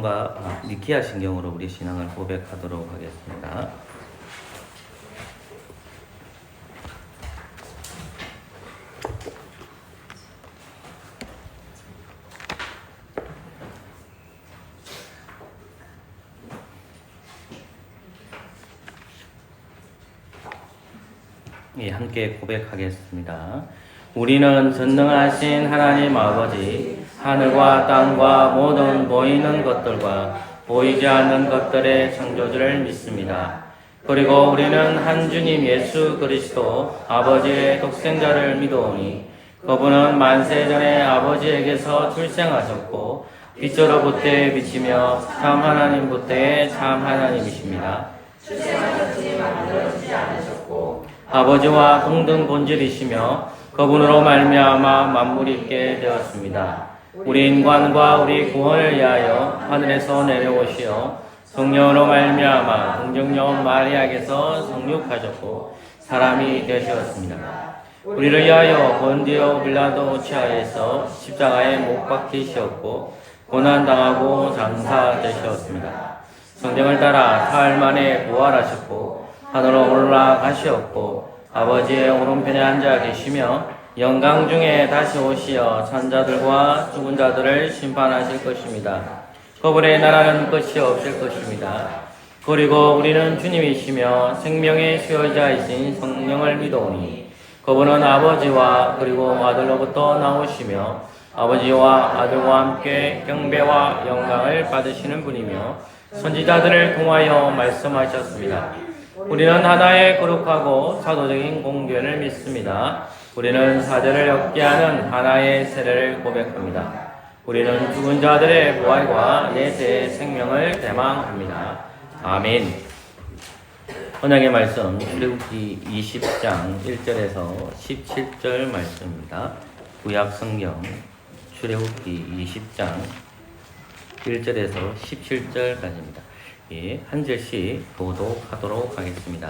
신경과 니키아 신경으로 우리 신앙을 고백하도록 하겠습니다. 예, 함께 고백하겠습니다. 우리는 전능하신 하나님 아버지, 하늘과 땅과 모든 보이는 것들과 보이지 않는 것들의 창조주를 믿습니다. 그리고 우리는 한 주님 예수 그리스도 아버지의 독생자를 믿어오니 그분은 만세전에 아버지에게서 출생하셨고 빛으로부터 비치며 참 하나님부터의 참 하나님이십니다. 출생하셨지 만들어지지 않으셨고 아버지와 동등 본질이시며 그분으로 말미암아 만물이 있게 되었습니다. 우리 인간과 우리 구원을 위하여 하늘에서 내려오시어 성령으로 말미암아 동정녀 마리아에게서 성육하셨고 사람이 되셨습니다. 우리를 위하여 본디오 빌라도 치하에서 십자가에 못 박히셨고 고난당하고 장사되셨습니다. 성경을 따라 사흘 만에 부활하셨고 하늘로 올라가셨고 아버지의 오른편에 앉아 계시며 영광 중에 다시 오시어 산자들과 죽은 자들을 심판하실 것입니다. 그분의 나라는 끝이 없을 것입니다. 그리고 우리는 주님이시며 생명의 수요자이신 성령을 믿어오니 그분은 아버지와 그리고 아들로부터 나오시며 아버지와 아들과 함께 경배와 영광을 받으시는 분이며 선지자들을 통하여 말씀하셨습니다. 우리는 하나의 거룩하고 사도적인 공교회를 믿습니다. 우리는 사죄를 얻게 하는 하나의 세례를 고백합니다. 우리는 죽은 자들의 부활과 내세의 생명을 대망합니다. 아멘. 언약의 말씀 출애굽기 20장 1절에서 17절 말씀입니다. 구약 성경 출애굽기 20장 1절에서 17절까지입니다. 예, 한 절씩 도독하도록 하겠습니다.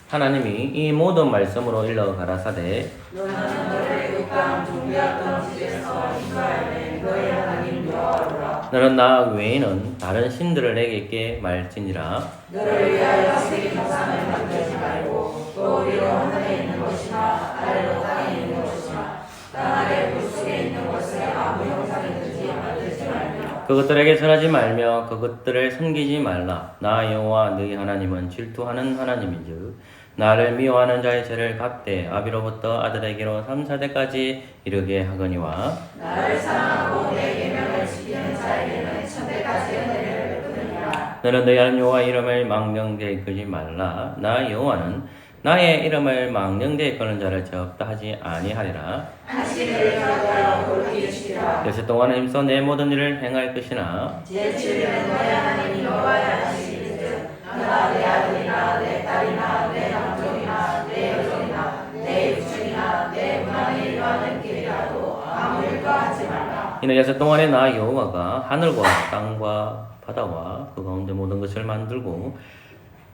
하나님이 이 모든 말씀으로 일러 가라사대 너는 너를 육강 종되었던 집에서 이스라엘의 너의 하나님 여호와라. 너는 나 외에는 다른 신들을 내게 있게 말지니라. 너를 위하여 새긴 우상을 만들지 말고 또 위로 하늘에 있는 것이나 아래로 땅에 있는 것이나 땅 아래 물속에 있는 것을 아무 형상이든지 만들지 말며 그것들에게 절하지 말며 그것들을 섬기지 말라. 나 여호와 너희 하나님은 질투하는 하나님인즉 나를 미워하는 자의 죄를 갚되 아비로부터 아들에게로 3, 4대까지 이르게 하거니와 나를 사랑하고 내 계명을 지키는 자에게는 천대까지 은혜를 베푸느니라. 너는 너희 하나님 여호와 이름을 망령되이 이끌지 말라. 나 여호와는 나의 이름을 망령되이 이끄는 자를 죄 없다 하지 아니하리라. 한시를 기억하여 돌기 주시라. 여세 동안에 힘써 내 모든 일을 행할 것이나 제7일은 너의 하나님 여호와의 안식일이즉 너나 내 아들이나 내 딸이나 내 남종이나 내 여종이나 내 육중이나 내 문안에 일하는 길이라도 아무 일도 하지 말라. 이는 여세 동안에 나 여호와가 하늘과 땅과 바다와 그 가운데 모든 것을 만들고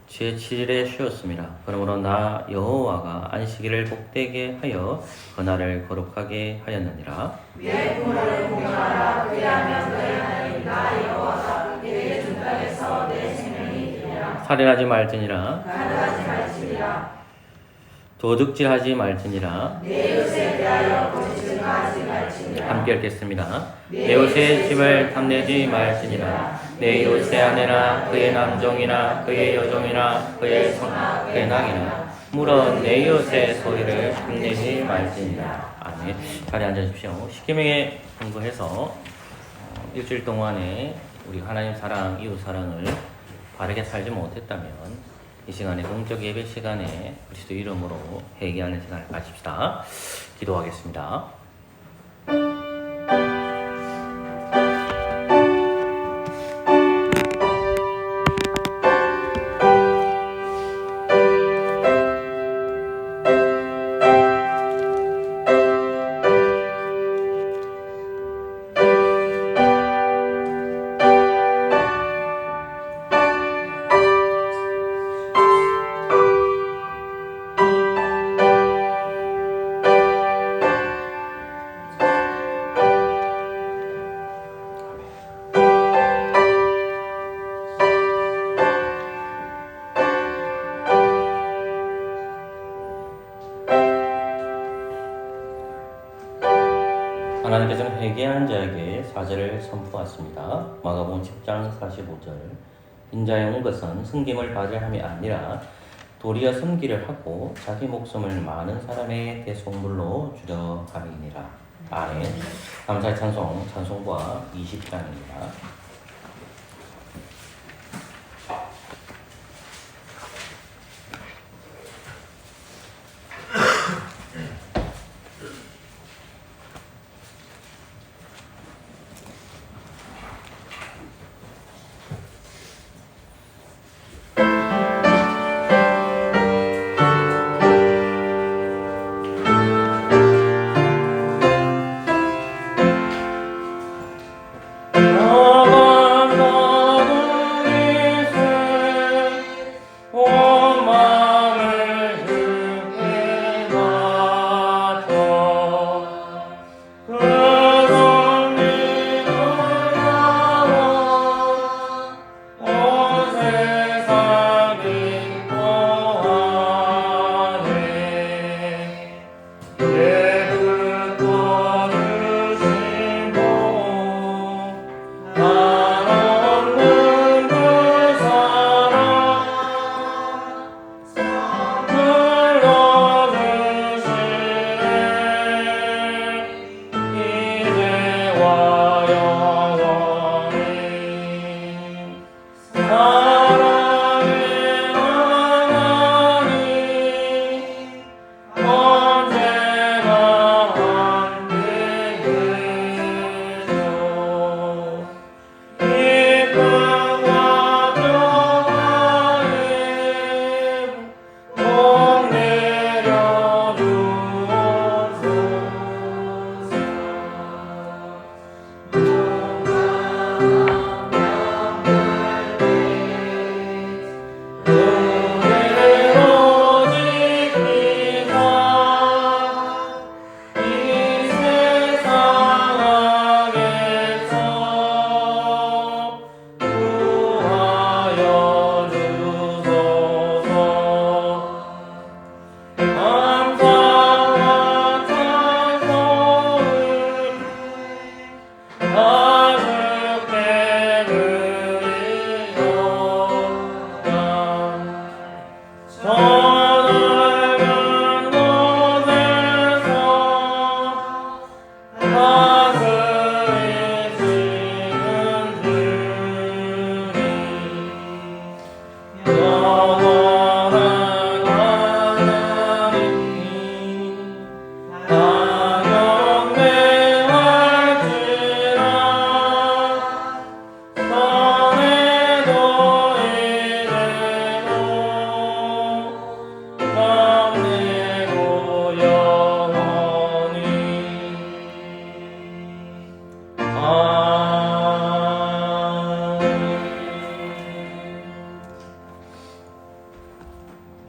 제7일에 쉬었습니다. 그러므로 나 여호와가 안식일을 복되게 하여 그날을 거룩하게 하였느니라. 내 부모를 공경하라. 그리하면 너의 하나님 나 여호와가 내게 준 땅에서 내 생명이 되리라. 살인하지 말지니라. 가늠하지 말지니라. 도둑질하지 말지니라. 내 이웃에 대하여 거짓 증거하지 말지니라. 함께 읽겠습니다. 내 이웃의 집을 탐내지 말지니라. 내 이웃의 아내나 그의 남종이나 그의 여종이나 그의 손나 그의 낙이나 물어 내 이웃의 소리를 탐내지 말지니라. 아멘. 자리에 앉아주십시오. 십계명에 공부해서 일주일 동안에 우리 하나님 사랑, 이웃 사랑을 바르게 살지 못했다면 이 시간에 공적 예배 시간에 그리스도 이름으로 회개하는 시간을 가집시다. 기도하겠습니다. 하나님께서는 회개한 자에게 사죄를 선포하십니다. 마가복음 10장 45절. 인자에 온 것은 승김을 받으려 함이 아니라 도리어 섬기를 하고 자기 목숨을 많은 사람의 대속물로 주려 함이니라. 아멘. 감사의 찬송과 20장입니다.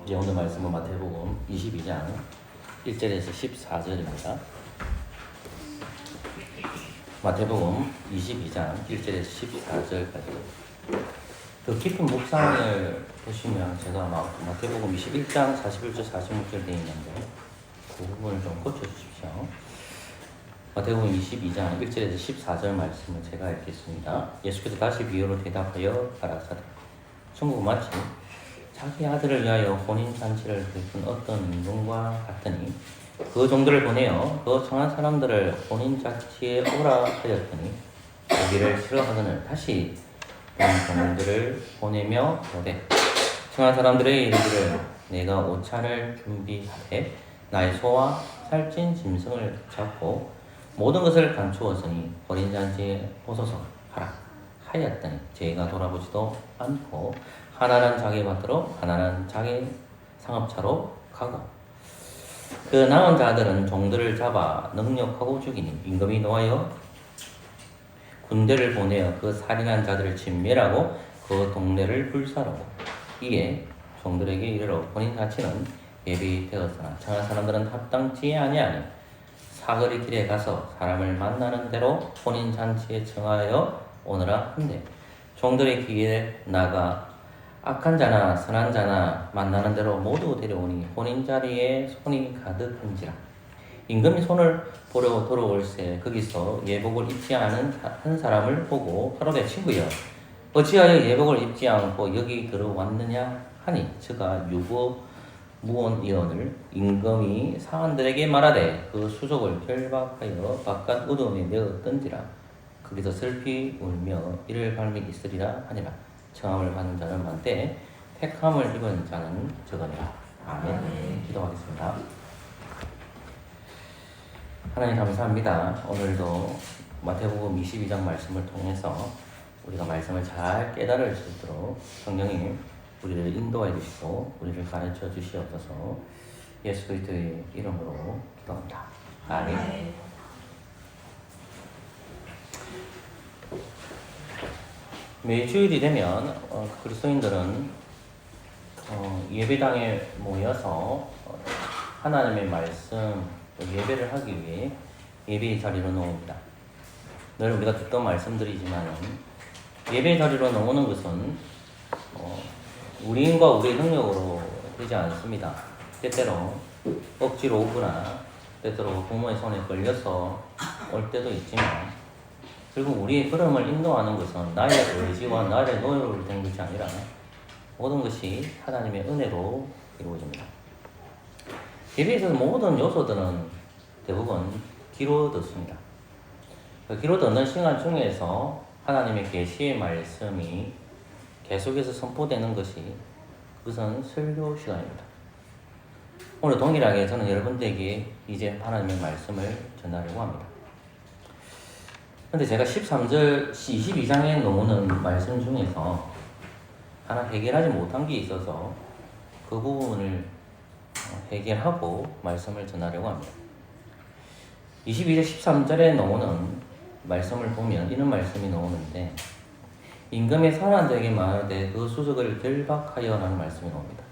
이제 오늘 말씀은 마태복음 22장 1절에서 14절입니다. 마태복음 22장 1절에서 14절까지. 그 깊은 묵상을 보시면 제가 마태복음 21장 41절 46절 되어 있는데 그 부분을 좀 고쳐주십시오. 마태복음 22장 1절에서 14절 말씀을 제가 읽겠습니다. 예수께서 다시 비유로 대답하여 가라사대 천국은 마치 자기 아들을 위하여 혼인잔치를 베푼 어떤 임금과 같으니 그 종들을 보내어 그 청한 사람들을 혼인잔치에 오라 하였더니 오기를 싫어하거늘 다시 온 종들을 보내며 오되 청한 사람들의 이르기를 내가 옷차를 준비하되 나의 소와 살찐 짐승을 잡고 모든 것을 감추었으니 혼인잔치에 오소서 하라 하였더니 저희가 돌아보지도 않고 하나는 자기 밭으로 하나는 자기 상업차로 가고 그 남은 자들은 종들을 잡아 능욕하고 죽이니 임금이 노하여 군대를 보내어 그 살인한 자들을 진멸하고 그 동네를 불사르고 이에 종들에게 이르러 혼인잔치는 예비되었으나 청한 사람들은 합당치 아니하니 사거리 길에 가서 사람을 만나는 대로 혼인잔치에 청하여 오너라 한대 종들의 귀에 나가 악한 자나 선한 자나 만나는 대로 모두 데려오니 혼인자리에 손이 가득한지라 임금이 손을 보려고 돌아올세 거기서 예복을 입지 않은 한 사람을 보고 하루에 친구여 어찌하여 예복을 입지 않고 여기 들어왔느냐 하니 저가 유고 무원이언을 임금이 사람들에게 말하되 그 수족을 결박하여 바깥 우두에 내어 던지라 거기서 슬피 울며 이를 발밑 있으리라 하니라 청함을 받는 자는 많되 택함을 입은 자는 적으니라. 아멘. 기도하겠습니다. 하나님 감사합니다. 오늘도 마태복음 22장 말씀을 통해서 우리가 말씀을 잘 깨달을 수 있도록 성령님 우리를 인도해 주시고 우리를 가르쳐 주시옵소서. 예수 그리스도의 이름으로 기도합니다. 아멘. 매주일이 되면 그리스도인들은 예배당에 모여서 하나님의 말씀 예배를 하기 위해 예배의 자리로 나옵니다. 늘 우리가 듣던 말씀들이지만 예배의 자리로 나오는 것은 우리인과 우리의 능력으로 되지 않습니다. 때때로 억지로 오거나 때때로 부모의 손에 걸려서 올 때도 있지만 결국 우리의 걸음을 인도하는 것은 나의 의지와 나의 노력으로 된 것이 아니라 모든 것이 하나님의 은혜로 이루어집니다. 예배에 있어서 모든 요소들은 대부분 귀로 듣습니다. 귀로 듣는 시간 중에서 하나님의 계시의 말씀이 계속해서 선포되는 것이 그것은 설교 시간입니다. 오늘 동일하게 저는 여러분들에게 이제 하나님의 말씀을 전하려고 합니다. 근데 제가 13절, 22장에 나오는 말씀 중에서 하나 해결하지 못한 게 있어서 그 부분을 해결하고 말씀을 전하려고 합니다. 22절 13절에 나오는 말씀을 보면 이런 말씀이 나오는데 임금의 사람들에게 말하되 그 수족을 결박하여 라는 말씀이 나옵니다.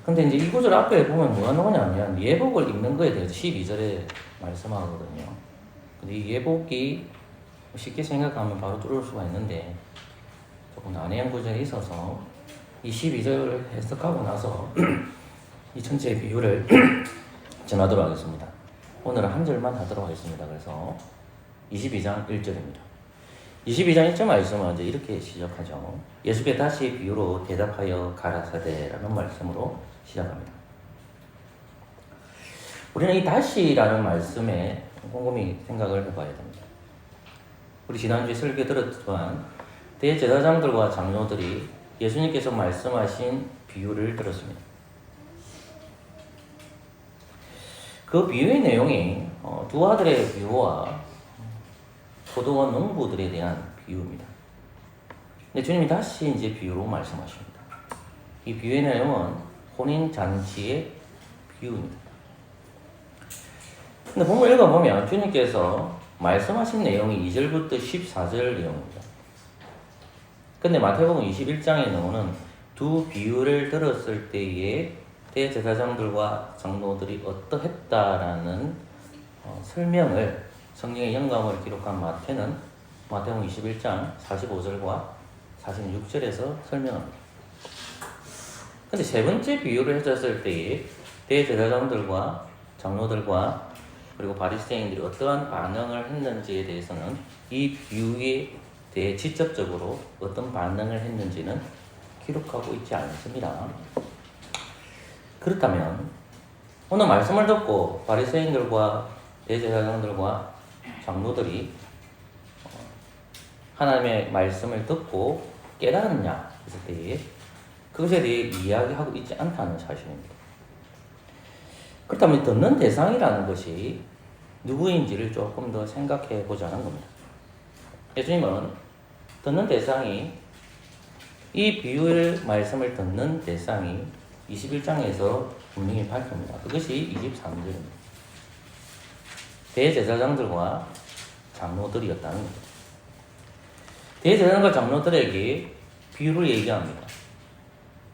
근데 이제 이 구절 앞에 보면 뭐가 나오냐면 예복을 입는 거에 대해서 12절에 말씀하거든요. 근데 이 예복이 쉽게 생각하면 바로 뚫을 수가 있는데 조금 난해한 구절이 있어서 이 12절을 해석하고 나서 이 전체의 비유를 전하도록 하겠습니다. 오늘은 한 절만 하도록 하겠습니다. 그래서 22장 1절입니다. 22장 1절 말씀은 이제 이렇게 시작하죠. 예수께 다시 비유로 대답하여 가라사대라는 말씀으로 시작합니다. 우리는 이 다시라는 말씀에 곰곰이 생각을 해봐야 됩니다. 우리 지난주에 설교 들었지만 대제사장들과 장로들이 예수님께서 말씀하신 비유를 들었습니다. 그 비유의 내용이 두 아들의 비유와 포도원 농부들에 대한 비유입니다. 근데 주님이 다시 이제 비유로 말씀하십니다. 이 비유의 내용은 혼인잔치의 비유입니다. 근데 본문 읽어보면 주님께서 말씀하신 내용이 2절부터 14절 내용입니다. 근데 마태복음 21장에 나오는 두 비유를 들었을 때에 대제사장들과 장로들이 어떠했다라는 설명을 성경의 영감을 기록한 마태는 마태복음 21장 45절과 46절에서 설명합니다. 근데 세 번째 비유를 해줬을 때에 대제사장들과 장로들과 그리고 바리새인들이 어떠한 반응을 했는지에 대해서는 이 비유에 대해 직접적으로 어떤 반응을 했는지는 기록하고 있지 않습니다. 그렇다면 오늘 말씀을 듣고 바리새인들과 대제사장들과 장로들이 하나님의 말씀을 듣고 깨달았냐 했을 때에 그것에 대해 이야기하고 있지 않다는 사실입니다. 그렇다면 듣는 대상이라는 것이 누구인지를 조금 더 생각해 보자는 겁니다. 예수님은 듣는 대상이 이 비유의 말씀을 듣는 대상이 21장에서 분명히 밝힙니다. 그것이 23절입니다. 대제사장들과 장로들이었다는 겁니다. 대제사장과 장로들에게 비유를 얘기합니다.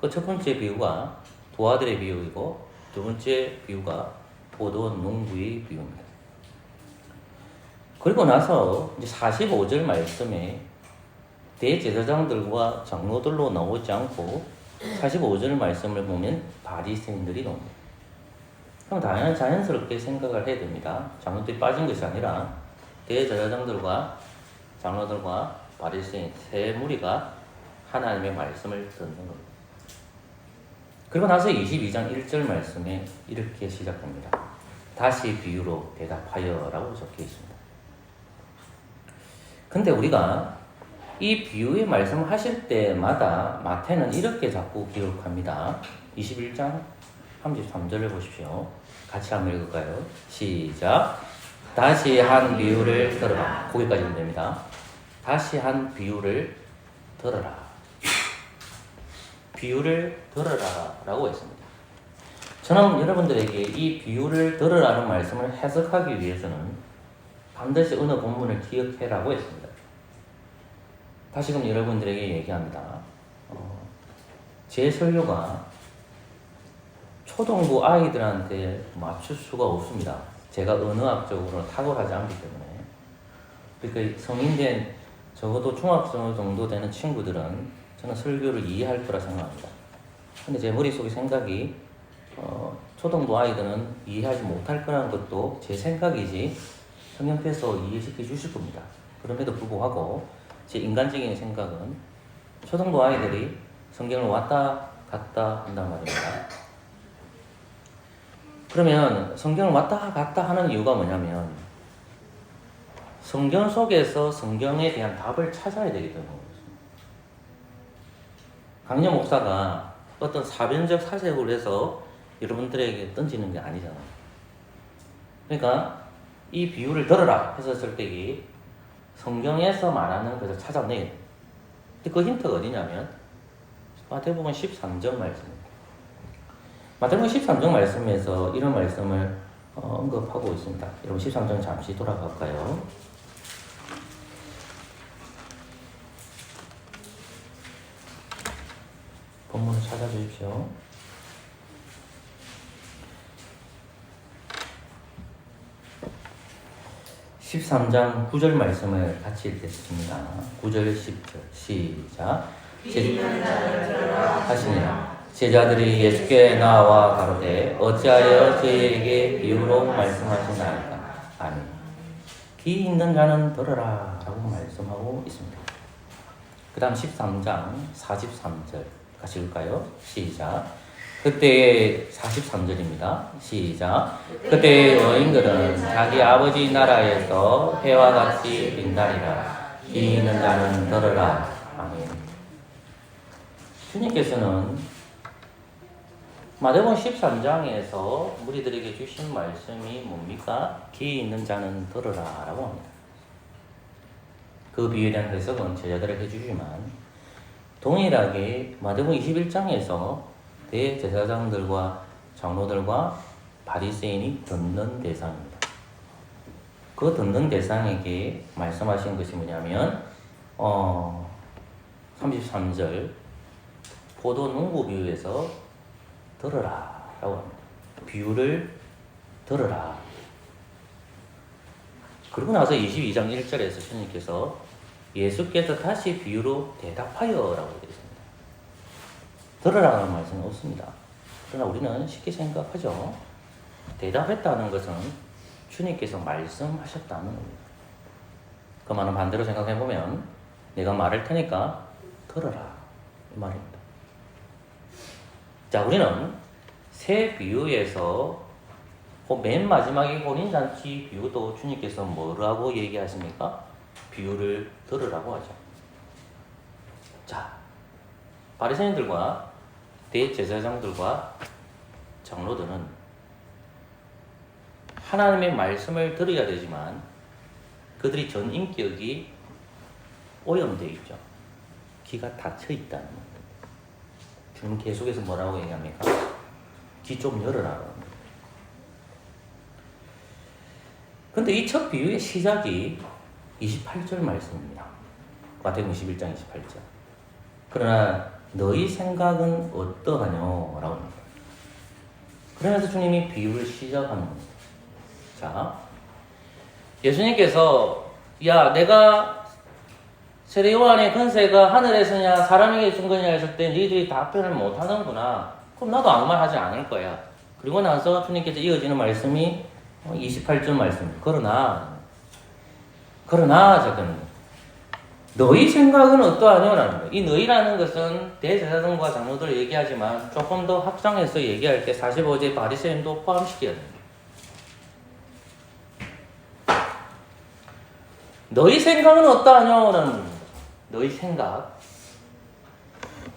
그 첫 번째 비유가 두 아들의 비유이고 두 번째 비유가 포도원 농부의 비유입니다. 그리고 나서 이제 45절 말씀에 대제사장들과 장로들로 나오지 않고 45절 말씀을 보면 바리새인들이 나옵니다. 그럼 당연히 자연스럽게 생각을 해야 됩니다. 장로들이 빠진 것이 아니라 대제사장들과 장로들과 바리새인 세 무리가 하나님의 말씀을 듣는 겁니다. 그리고 나서 22장 1절 말씀에 이렇게 시작합니다. 다시 비유로 대답하여 라고 적혀 있습니다. 근데 우리가 이 비유의 말씀하실 때마다 마태는 이렇게 자꾸 기록합니다. 21장 33절을 보십시오. 같이 한번 읽을까요? 시작. 다시 한 비유를 들어라. 거기까지는 됩니다. 다시 한 비유를 들어라. 비유를 들어라 라고 했습니다. 저는 여러분들에게 이 비유를 들으라는 말씀을 해석하기 위해서는 반드시 어느 본문을 기억해라고 했습니다. 다시금 여러분들에게 얘기합니다. 제 설교가 초등부 아이들한테 맞출 수가 없습니다. 제가 언어학적으로 탁월하지 않기 때문에. 그러니까 성인된 적어도 중학생 정도 되는 친구들은 저는 설교를 이해할 거라 생각합니다. 근데 제 머릿속의 생각이 초등부 아이들은 이해하지 못할 거라는 것도 제 생각이지 성경께서 이해시켜 주실 겁니다. 그럼에도 불구하고 제 인간적인 생각은 초등부 아이들이 성경을 왔다 갔다 한단 말입니다. 그러면 성경을 왔다 갔다 하는 이유가 뭐냐면 성경 속에서 성경에 대한 답을 찾아야 되기 때문입니다. 강려 목사가 어떤 사변적 사색을 해서 여러분들에게 던지는 게 아니잖아요. 그러니까 이 비유를 들어라 했었을 때 성경에서 말하는 것을 찾아내야 돼요. 근데 그 힌트가 어디냐면 마태복음 13장 말씀입니다. 마태복음 13장 말씀에서 이런 말씀을 언급하고 있습니다. 여러분 13장 잠시 돌아갈까요? 본문을 찾아주십시오. 13장 9절 말씀을 같이 읽겠습니다. 9절 10절 시작. 하시니라. 제자들이 예수께 나와 가로되 어찌하여 저희에게 비유로 말씀하시나이까. 아멘. 귀 있는 자는 들으라 라고 말씀하고 있습니다. 그 다음 13장 43절 같이 읽을까요? 시작. 그때의 43절입니다. 시작. 그때의 여인들은 자기 아버지 나라에서 해와 같이 빛나리라. 귀 있는 자는 들으라. 아멘. 주님께서는 마태복음 13장에서 무리들에게 주신 말씀이 뭡니까? 귀 있는 자는 들으라 라고 합니다. 그 비유에 대한 해석은 제자들에게 해주지만 동일하게 마태복음 21장에서 대제사장들과 장로들과 바리새인이 듣는 대상입니다. 그 듣는 대상에게 말씀하신 것이 뭐냐면 33절 포도 농부 비유에서 들으라 라고 합니다. 비유를 들으라. 그리고 나서 22장 1절에서 주님께서 예수께서 다시 비유로 대답하여 라고 되어 있습니다. 들으라는 말씀은 없습니다. 그러나 우리는 쉽게 생각하죠. 대답했다는 것은 주님께서 말씀하셨다는 겁니다. 그 말은 반대로 생각해보면 내가 말할 테니까 들어라 이 말입니다. 자, 우리는 새 비유에서 맨 마지막에 혼인잔치 비유도 주님께서 뭐라고 얘기하십니까? 비유를 들으라고 하죠. 자, 바리새인들과 대제사장들과 장로들은 하나님의 말씀을 들어야 되지만 그들이 전 인격이 오염되어 있죠. 귀가 닫혀 있다는 겁니다. 지금 계속해서 뭐라고 얘기합니까? 귀 좀 열어라. 근데 이 첫 비유의 시작이 28절 말씀입니다. 마태복음 21장 28절. 그러나 너희 생각은 어떠하뇨? 라고 합니다. 그러면서 주님이 비유를 시작하는 겁니다. 자, 예수님께서 야, 내가 세례 요한의 권세가 하늘에서냐 사람에게 준 거냐 했을 때 너희들이 답변을 못하는구나. 그럼 나도 아무 말 하지 않을 거야. 그리고 나서 주님께서 이어지는 말씀이 28절 말씀입니다. 그러나 잠깐 너희 생각은 어떠하냐라는 거예요. 이 너희라는 것은 대제사장과 장로들 얘기하지만 조금 더 확장해서 얘기할 때 45제 바리새인도 포함시켜야 됩니다. 너희 생각은 어떠하냐라는 겁니다. 너희 생각.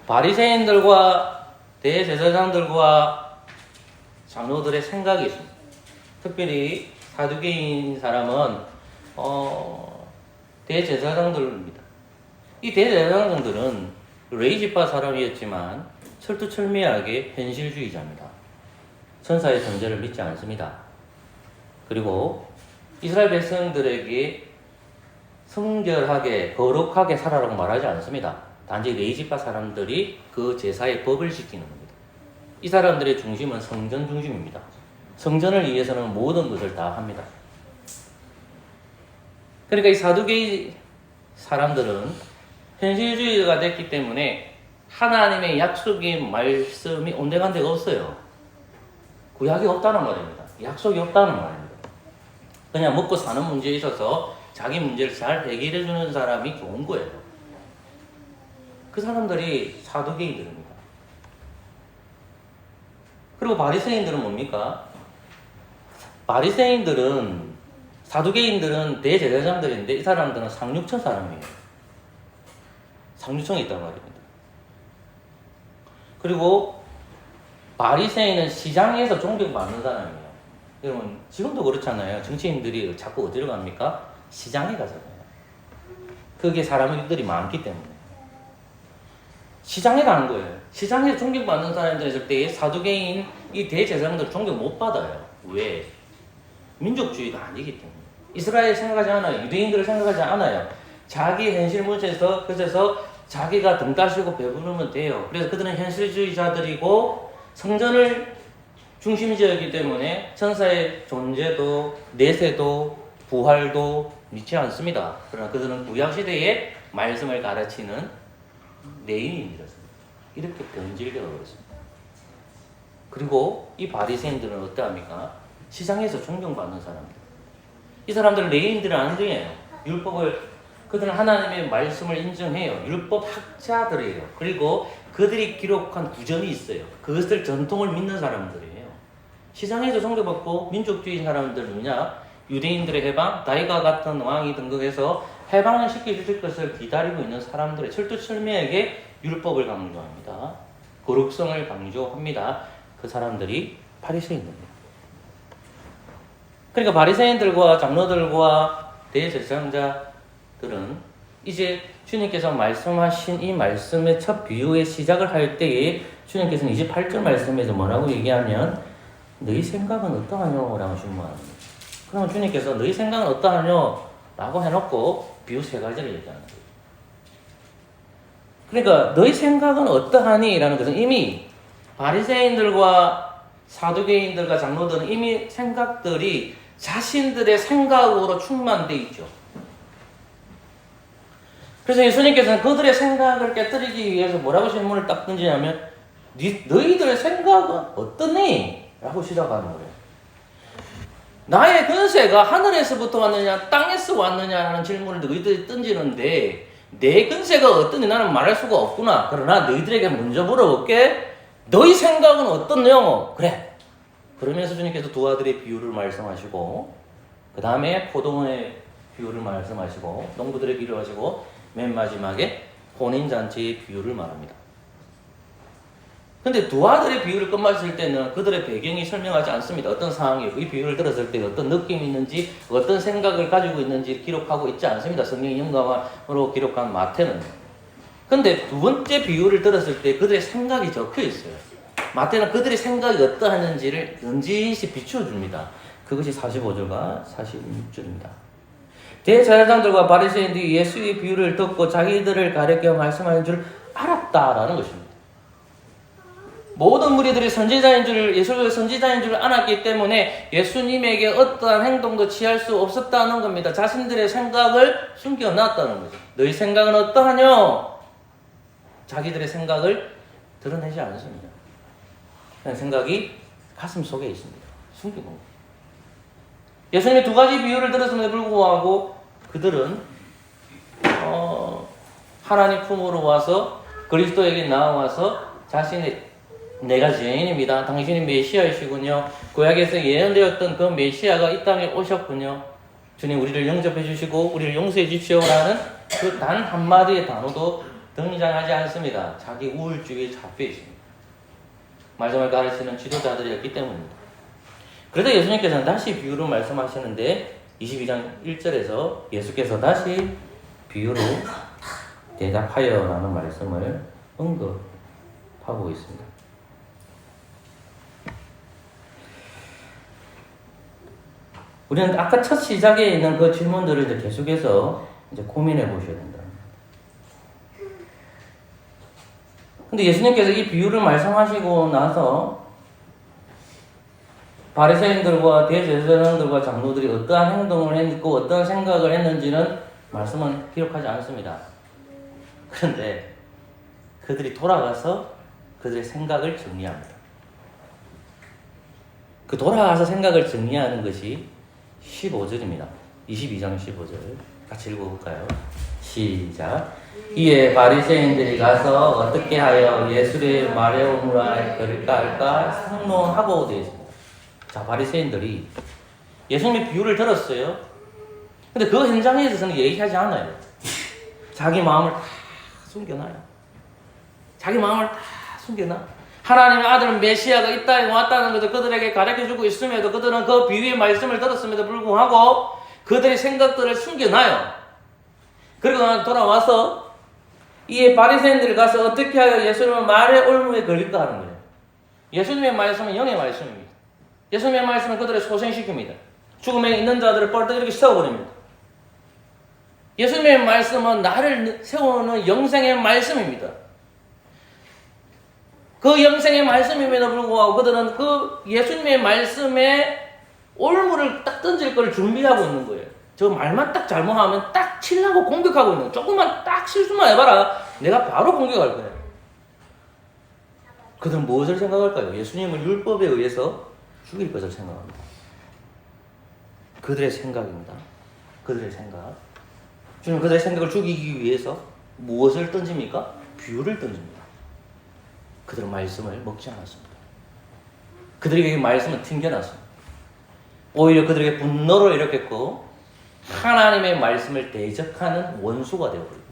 바리새인들과 대제사장들과 장로들의 생각이 있습니다. 특별히 사두개인 사람은 대제사장들입니다. 이 대제사장들은 레이지파 사람이었지만 철두철미하게 현실주의자입니다. 천사의 존재를 믿지 않습니다. 그리고 이스라엘 백성들에게 성결하게 거룩하게 살아라고 말하지 않습니다. 단지 레이지파 사람들이 그 제사의 법을 지키는 겁니다. 이 사람들의 중심은 성전 중심입니다. 성전을 위해서는 모든 것을 다 합니다. 그러니까 이 사두개이 사람들은 현실주의가 됐기 때문에 하나님의 약속의 말씀이 온데간데가 없어요. 구약이 없다는 말입니다. 약속이 없다는 말입니다. 그냥 먹고 사는 문제에 있어서 자기 문제를 잘 해결해주는 사람이 좋은 거예요. 그 사람들이 사두개인들입니다. 그리고 바리새인들은 뭡니까? 바리새인들은 사두개인들은 대제사장들인데 이 사람들은 상류층 사람이에요. 상류층에 있단 말입니다. 그리고 바리새인은 시장에서 존경받는 사람이에요. 여러분 지금도 그렇잖아요. 정치인들이 자꾸 어디로 갑니까? 시장에 가잖아요. 그게 사람들이 많기 때문에 시장에 가는 거예요. 시장에서 존경받는 사람들 있을 때 사두개인 이 대제사장들 존경 못 받아요. 왜? 민족주의가 아니기 때문에. 이스라엘 생각하지 않아요. 유대인들을 생각하지 않아요. 자기 현실 문제에서 그래서 자기가 등 따시고 배부르면 돼요. 그래서 그들은 현실주의자들이고 성전을 중심지었기 때문에 천사의 존재도 내세도 부활도 믿지 않습니다. 그러나 그들은 구약시대의 말씀을 가르치는 내인이었습니다. 이렇게 변질되어 버렸습니다. 그리고 이 바리새인들은 어떠합니까? 시장에서 존경받는 사람들. 이 사람들은 레인들은 안 돼요. 그들은 하나님의 말씀을 인정해요. 율법 학자들이에요. 그리고 그들이 기록한 구전이 있어요. 그것을 전통을 믿는 사람들이에요. 시장에서 존경받고 민족주의 사람들 누구냐? 유대인들의 해방, 다윗과 같은 왕이 등극해서 해방을 시켜줄 것을 기다리고 있는 사람들의 철두철미하게 율법을 강조합니다. 거룩성을 강조합니다. 그 사람들이 바리새인들입니다. 그러니까 바리새인들과 장로들과 대제사장자들은 이제 주님께서 말씀하신 이 말씀의 첫 비유의 시작을 할 때에 주님께서는 28절 말씀에서 뭐라고 얘기하면 너희 생각은 어떠하뇨? 라고 질문합니다. 그러면 주님께서 너희 생각은 어떠하뇨? 라고 해놓고 비유 세 가지를 얘기하는 거예요. 그러니까 너희 생각은 어떠하니? 라는 것은 이미 바리새인들과 사두개인들과 장로들은 이미 생각들이 자신들의 생각으로 충만되어 있죠. 그래서 예수님께서는 그들의 생각을 깨뜨리기 위해서 뭐라고 질문을 딱 던지냐면 너희들의 생각은 어떠니? 라고 시작하는 거예요. 나의 근세가 하늘에서부터 왔느냐 땅에서 왔느냐라는 질문을 너희들이 던지는데 내 근세가 어떠니 나는 말할 수가 없구나. 그러나 너희들에게 먼저 물어볼게. 너희 생각은 어떻냐? 그래. 그러면서 주님께서 두 아들의 비유를 말씀하시고 그 다음에 포도원의 비유를 말씀하시고 농부들의 비유를 하시고 맨 마지막에 혼인잔치의 비유를 말합니다. 근데 두 아들의 비유를 끝마칠 때는 그들의 배경이 설명하지 않습니다. 어떤 상황이고 이 비유를 들었을 때 어떤 느낌이 있는지 어떤 생각을 가지고 있는지 기록하고 있지 않습니다. 성경 영감으로 기록한 마태는. 근데 두 번째 비유를 들었을 때 그들의 생각이 적혀 있어요. 마태는 그들의 생각이 어떠하는지를 넌지시 비추어줍니다. 그것이 45절과 46절입니다. 대제사장들과 바리새인들이 예수의 비유를 듣고 자기들을 가르쳐 말씀하는 줄 알았다라는 것입니다. 모든 무리들이 선지자인 줄, 예수가 선지자인 줄 알았기 때문에 예수님에게 어떠한 행동도 취할 수 없었다는 겁니다. 자신들의 생각을 숨겨놨다는 거죠. 너희 생각은 어떠하뇨? 자기들의 생각을 드러내지 않습니다. 그냥 생각이 가슴 속에 있습니다. 숨기고. 예수님이 두 가지 비유를 들었음에도 불구하고 그들은 하나님 품으로 와서 그리스도에게 나와서 자신의 내가 죄인입니다. 당신이 메시아이시군요. 구약에서 예언되었던 그 메시아가 이 땅에 오셨군요. 주님 우리를 영접해 주시고 우리를 용서해 주십시오라는 그 단 한마디의 단어도 등장하지 않습니다. 자기 우울증에 잡혀 있습니다. 말씀을 가르치는 지도자들이었기 때문입니다. 그래서 예수님께서는 다시 비유로 말씀하시는데 22장 1절에서 예수께서 다시 비유로 대답하여라는 말씀을 언급하고 있습니다. 우리는 아까 첫 시작에 있는 그 질문들을 이제 계속해서 이제 고민해 보셔야 된다. 근데 예수님께서 이 비유를 말씀하시고 나서 바리새인들과 대제사장들과 장로들이 어떠한 행동을 했고 어떠한 생각을 했는지는 말씀은 기록하지 않습니다. 그런데 그들이 돌아가서 그들의 생각을 정리합니다. 그 돌아가서 생각을 정리하는 것이 15절입니다. 22장 15절 같이 읽어볼까요? 시작. 이에 바리새인들이 가서 어떻게 하여 예수의 말에 오므라 그럴까 할까 상론하고 되어 있습니다. 자, 바리새인들이 예수님의 비유를 들었어요. 근데 그 현장에 대해서는 얘기하지 않아요. 자기 마음을 다 숨겨놔요. 자기 마음을 다 숨겨놔. 하나님의 아들 메시아가 이 땅에 왔다는 것을 그들에게 가르쳐주고 있음에도 그들은 그 비유의 말씀을 들었음에도 불구하고 그들의 생각들을 숨겨놔요. 그리고 돌아와서 이에 바리새인들이 가서 어떻게 하여 예수님의 말에 올무에 걸릴까 하는 거예요. 예수님의 말씀은 영의 말씀입니다. 예수님의 말씀은 그들을 소생시킵니다. 죽음에 있는 자들을 뻘떡 이렇게 세워버립니다. 예수님의 말씀은 나를 세우는 영생의 말씀입니다. 그 영생의 말씀임에도 불구하고 그들은 그 예수님의 말씀에 올무를 딱 던질 걸 준비하고 있는 거예요. 저 말만 딱 잘못하면 딱 치려고 공격하고 있는 거예요. 조금만 딱 실수만 해봐라. 내가 바로 공격할 거예요. 그들은 무엇을 생각할까요? 예수님을 율법에 의해서 죽일 것을 생각합니다. 그들의 생각입니다. 그들의 생각. 주님 그들의 생각을 죽이기 위해서 무엇을 던집니까? 비유를 던집니다. 그들은 말씀을 먹지 않았습니다. 그들에게 말씀을 튕겨놨습니다. 오히려 그들에게 분노를 일으켰고 하나님의 말씀을 대적하는 원수가 되어버립니다.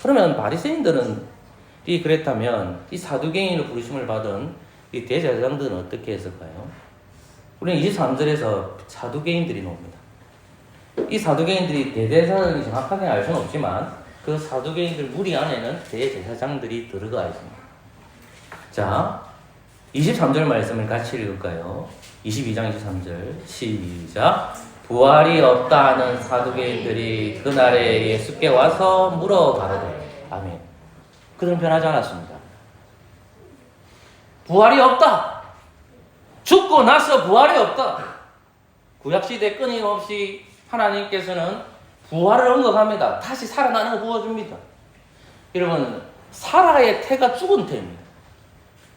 그러면 바리새인들은 그랬다면 이 사두개인으로 부르심을 받은 이 대제사장들은 어떻게 했을까요? 우리는 23절에서 사두개인들이 나옵니다. 이 사두개인들이 대제사장이 정확하게 알 수는 없지만 그 사두개인들 무리 안에는 대제사장들이 들어가 있습니다. 자, 23절 말씀을 같이 읽을까요? 22장 23절 시작. 부활이 없다 하는 사두개인들이 그날에 예수께 와서 물어가로되 아멘. 그들은 변하지 않았습니다. 부활이 없다. 죽고 나서 부활이 없다. 구약시대 끊임없이 하나님께서는 부활을 언급합니다. 다시 살아나는 거 보여줍니다. 여러분, 사라의 태가 죽은 태입니다.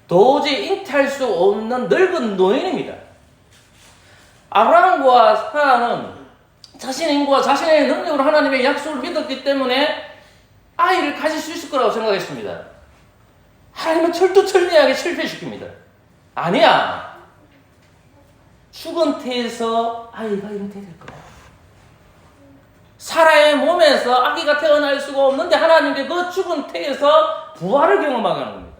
도저히 잉태할 수 없는 늙은 노인입니다. 아브라함과 사라는 자신의 힘과 자신의 능력으로 하나님의 약속을 믿었기 때문에 아이를 가질 수 있을 거라고 생각했습니다. 하나님은 철두철미하게 실패시킵니다. 아니야. 죽은 태에서 아이가 잉태될 거야. 사라의 몸에서 아기가 태어날 수가 없는데 하나님께 그 죽은 태에서 부활을 경험하게 하는 겁니다.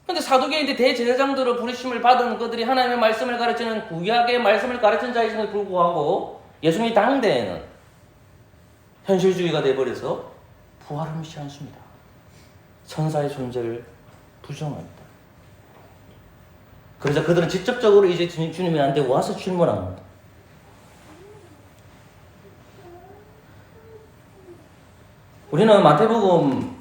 그런데 사두개인들 대제사장들로 부르심을 받은 그들이 하나님의 말씀을 가르치는 구약의 말씀을 가르친 자임에도 불구하고 예수님이 당대에는 현실주의가 되어버려서 부활을 믿지 않습니다. 천사의 존재를 부정합니다. 그래서 그들은 직접적으로 이제 주님한테 와서 질문합니다. 우리는 마태복음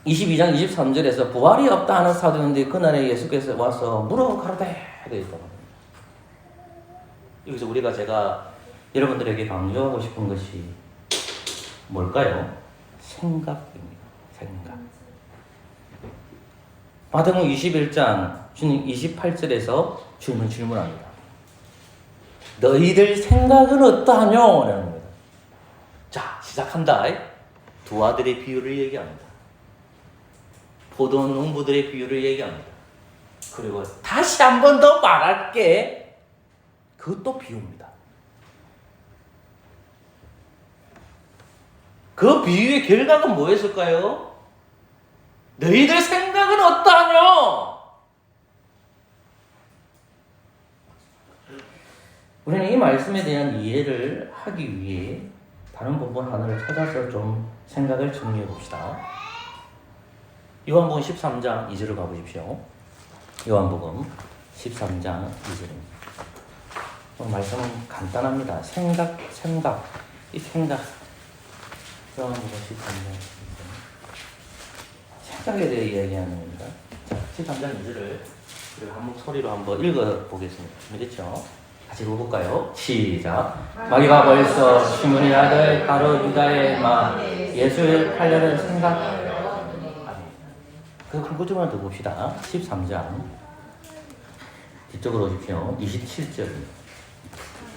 22장 23절에서 부활이 없다 하는 사도인데 그날에 예수께서 와서 물어가로되 되어 있다고 합니다. 여기서 제가 여러분들에게 강조하고 싶은 것이 뭘까요? 생각입니다. 생각. 마태복음 21장 주님 28절에서 주님은 질문합니다. 너희들 생각은 어떠하뇨? 라는 겁니다. 자, 시작한다. 두 아들의 비유를 얘기합니다. 포도 농부들의 비유를 얘기합니다. 그리고 다시 한 번 더 말할게. 그것도 비유입니다. 그 비유의 결과가 뭐였을까요? 너희들 생각은 어떠하뇨? 우리는 이 말씀에 대한 이해를 하기 위해 다른 본문 하나를 찾아서 좀 생각을 정리해 봅시다. 요한복음 13장 2절을 가보십시오. 요한복음 13장 2절입니다. 말씀은 간단합니다. 생각. 이 생각. 요한복음 13장 2절. 생각에 대해 이야기하는 겁니다. 자, 13장 2절을 한번 소리로 한번 읽어보겠습니다. 준비됐죠? 같이 읽어볼까요? 시작. 마귀가 벌써 시몬의 아들 바로 유다의 마음 예수를 팔려는 생각. 그 구절만 더 봅시다. 13장 뒤쪽으로 오십시오. 27절입니다.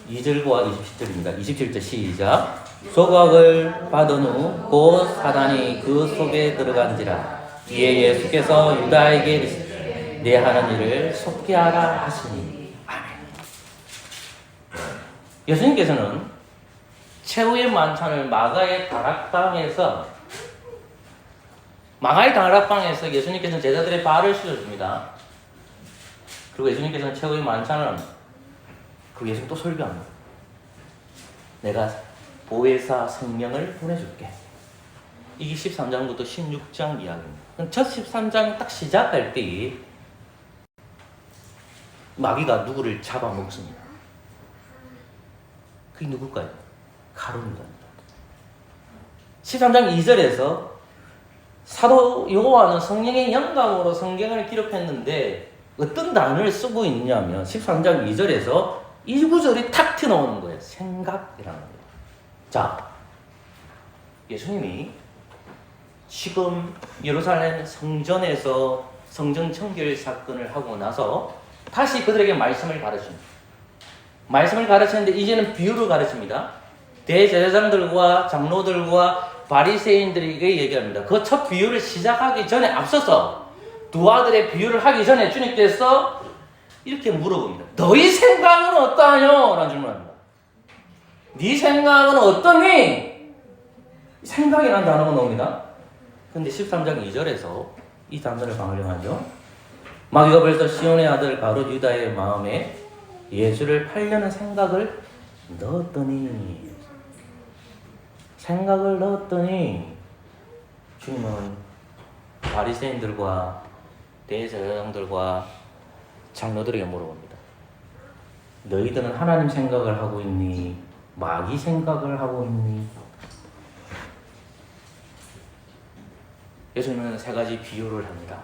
2절과 27절입니다. 27절 시작. 소각을 받은 후 곧 사단이 그 속에 들어간지라. 이에 예수께서 유다에게 이르시되 내 하는 일을 속게 하라 하시니. 아멘. 예수님께서는 최후의 만찬을 마가의 다락방에서 예수님께서는 제자들의 발을 씻어줍니다. 그리고 예수님께서는 최후의 만찬을 그 예수님 또 설교합니다. 내가 보혜사 성령을 보내줄게. 이게 13장부터 16장 이야기입니다. 첫 13장 딱 시작할 때 마귀가 누구를 잡아먹습니다. 그게 누굴까요? 가룟유다입니다. 13장 2절에서 사도 요한은 성령의 영감으로 성경을 기록했는데 어떤 단어를 쓰고 있냐면 13장 2절에서 이 구절이 탁 튀어나오는 거예요. 생각이라는 거예요. 자, 예수님이 지금 예루살렘 성전에서 성전 청결 사건을 하고 나서 다시 그들에게 말씀을 가르칩니다. 말씀을 가르치는데 이제는 비유를 가르칩니다. 대제사장들과 장로들과 바리새인들에게 얘기합니다. 그 첫 비유를 시작하기 전에 앞서서 두 아들의 비유를 하기 전에 주님께서 이렇게 물어봅니다. 너희 생각은 어떠하뇨? 라는 질문합니다. 네 생각은 어떠니? 생각이라는 단어가 나옵니다. 근데 13장 2절에서 이 단어를 방언하죠. 마귀가 벌써 시온의 아들 바로 유다의 마음에 예수를 팔려는 생각을 넣었더니 주님은 바리새인들과 대제사장들과 장로들에게 물어봅니다. 너희들은 하나님 생각을 하고 있니? 마귀 생각을 하고 있니? 예수님은 세 가지 비유를 합니다.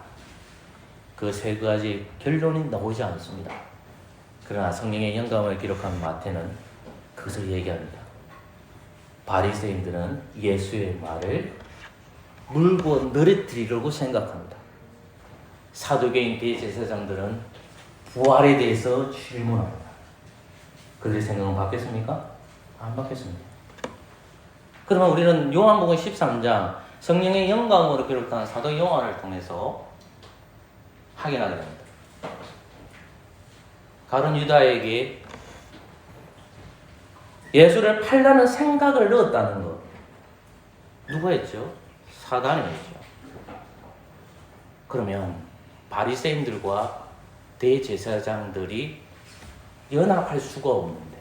그 세 가지 결론이 나오지 않습니다. 그러나 성령의 영감을 기록한 마태는 그것을 얘기합니다. 바리새인들은 예수의 말을 물고 늘어뜨리려고 생각합니다. 사두개인 대제사장들은 부활에 대해서 질문합니다. 그들의 생각은 바뀌었습니까? 안 바뀌었습니다. 그러면 우리는 요한복음 13장 성령의 영감으로 기록한 사도 요한을 통해서 확인하게 됩니다. 가룟 유다에게 예수를 팔라는 생각을 넣었다는 것. 누가 했죠? 사단이 했죠. 그러면 바리새인들과 대제사장들이 연합할 수가 없는데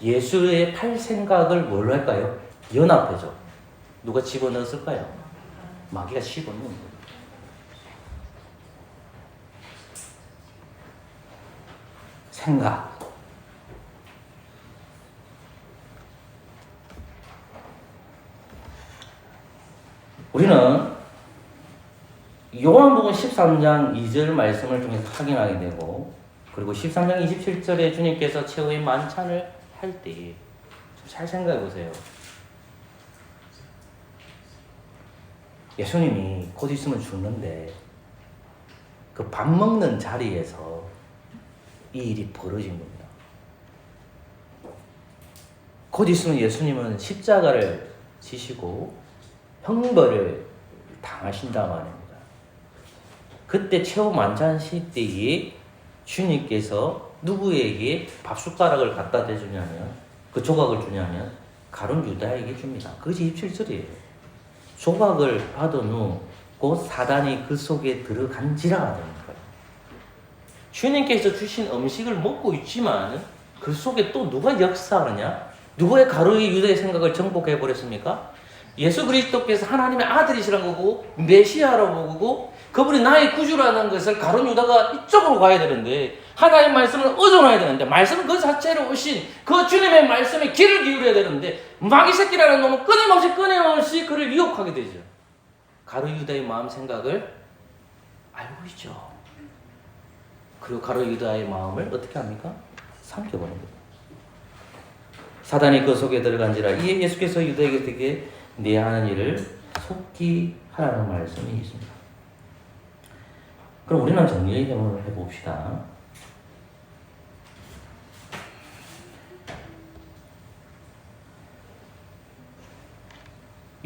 예수의 팔 생각을 뭘로 할까요? 연합해죠. 누가 집어넣었을까요? 마귀가 집어넣은 거예요. 생각. 우리는 요한복음 13장 2절 말씀을 통해서 확인하게 되고 그리고 13장 27절에 주님께서 최후의 만찬을 할 때 잘 생각해 보세요. 예수님이 곧 있으면 죽는데 그 밥 먹는 자리에서 이 일이 벌어진 겁니다. 곧 있으면 예수님은 십자가를 지시고 형벌을 당하신다고 합니다. 그때 최후 만찬 시대에 주님께서 누구에게 밥 숟가락을 갖다 대주냐면, 그 조각을 주냐면 가룟 유다에게 줍니다. 그것이 27절이에요. 조각을 받은 후 곧 사단이 그 속에 들어간지라 하더니까요. 주님께서 주신 음식을 먹고 있지만 그 속에 또 누가 역사하느냐? 누구의 가룟 유다의 생각을 정복해 버렸습니까? 예수 그리스도께서 하나님의 아들이시라는 거고 메시아라고 보고 그분이 나의 구주라는 것을 가룟 유다가 이쪽으로 가야 되는데, 하나님의 말씀을 의존해야 되는데, 말씀은 그 자체로 오신 그 주님의 말씀에 귀를 기울여야 되는데, 마귀 새끼라는 놈은 끊임없이 그를 유혹하게 되죠. 가룟 유다의 마음 생각을 알고 있죠. 그리고 가룟 유다의 마음을 어떻게 합니까? 삼켜버린 거예요. 사단이 그 속에 들어간지라. 이에 예수께서 유다에게 되게 네 하는 일을 속히 하라는 말씀이 있습니다. 그럼 우리는 정리해 봅시다.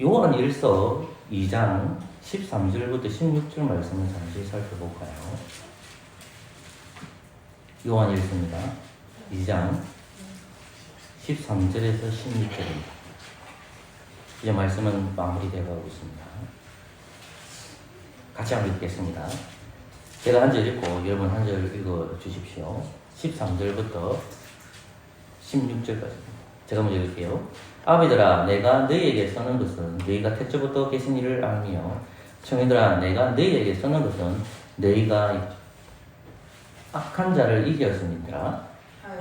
요한 1서 2장 13절부터 16절 말씀을 잠시 살펴볼까요? 요한 1서입니다. 2장 13절에서 16절입니다. 이제 말씀은 마무리되어 가고 있습니다. 같이 한번 읽겠습니다. 제가 한 절 읽고 여러분 한 절 읽어 주십시오. 13절부터 16절까지입니다. 제가 먼저 읽을게요. 아비들아, 내가 너희에게 쓰는 것은 너희가 태초부터 계신 이를 알며, 청이들아, 내가 너희에게 쓰는 것은 너희가 악한 자를 이겼음이니라.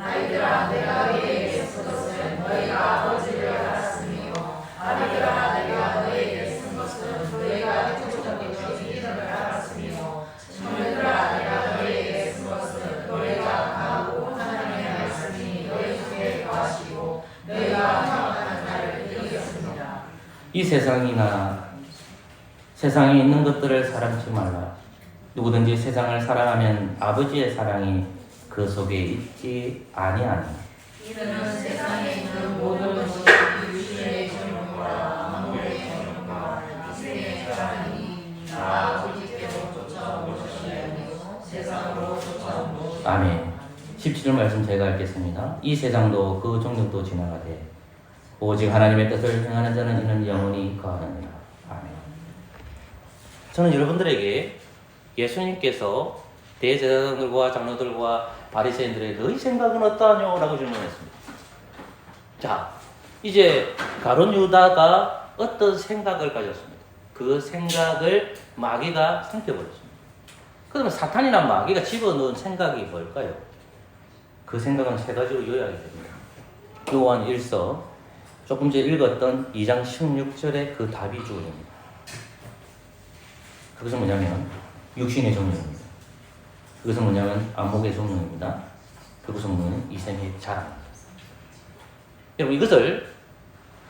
아이들아, 내가 너희에게 쓴 것은 너희가 아버지를 알았으며, 아비들아, 내가 너희에게 쓴 것은 너희가 태초부터 계신 이를 알았으며, 청이들아, 내가 너희에게 쓴 것은 너희가 강하고 하나님의 말씀이 너희 속에 거하시고 너희가 이 세상에 있는 것들을 사랑치 말라. 누구든지 세상을 사랑하면 아버지의 사랑이 그 속에 있지 아니하니. 이는 세상에 있는 모든 것이 육신의 정욕과 만물의 정욕과 이생의 사랑이 다 아버지께로 쫓아온 것이 아니고 세상으로 쫓아온 것이. 아멘. 17절 말씀 제가 읽겠습니다. 이 세상도 그 종력도 지나가되 오직 하나님의 뜻을 행하는 자는 이는 영원히 거하느니라. 아멘. 저는 여러분들에게 예수님께서 대제사장들과 장로들과 바리새인들의 너희 생각은 어떠하뇨? 라고 질문했습니다. 자, 이제 가룟 유다가 어떤 생각을 가졌습니다. 그 생각을 마귀가 삼켜버렸습니다. 그러면 사탄이나 마귀가 집어넣은 생각이 뭘까요? 그 생각은 세 가지로 요약이 됩니다. 요한 1서 조금 전에 읽었던 2장 16절에 그 답이 주어집니다. 그것은 뭐냐면 육신의 정욕입니다. 그것은 뭐냐면 안목의 정욕입니다. 그것은 뭐냐면 이생의 자랑입니다. 여러분, 이것을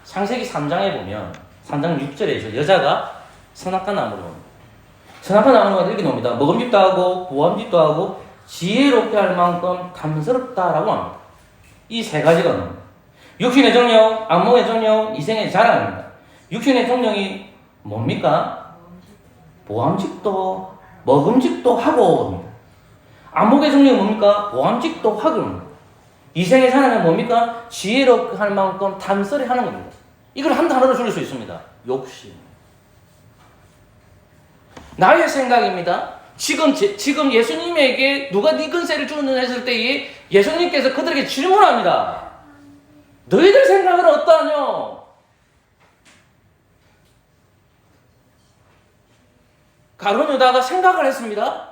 창세기 3장에 보면 3장 6절에서 여자가 선악과 나무를 봅니다. 선악과 나무가 이렇게 나옵니다. 먹음직도 하고 보암직도 하고 지혜롭게 할 만큼 탐스럽다라고 합니다. 이 세 가지가 나옵니다. 육신의 정욕, 안목의 정욕, 이생의 자랑입니다. 육신의 정욕이 뭡니까? 보암직도, 먹음직도 하고, 안목의 정욕이 뭡니까? 보암직도 하고, 이생의 자랑은 뭡니까? 지혜롭게 할 만큼 탐스레 하는 겁니다. 이걸 한 단어로 줄일 수 있습니다. 욕심. 나의 생각입니다. 지금 예수님에게 누가 네 근세를 주느냐 했을 때에 예수님께서 그들에게 질문합니다. 너희들 생각은 어떠하뇨? 가룟 유다가 생각을 했습니다.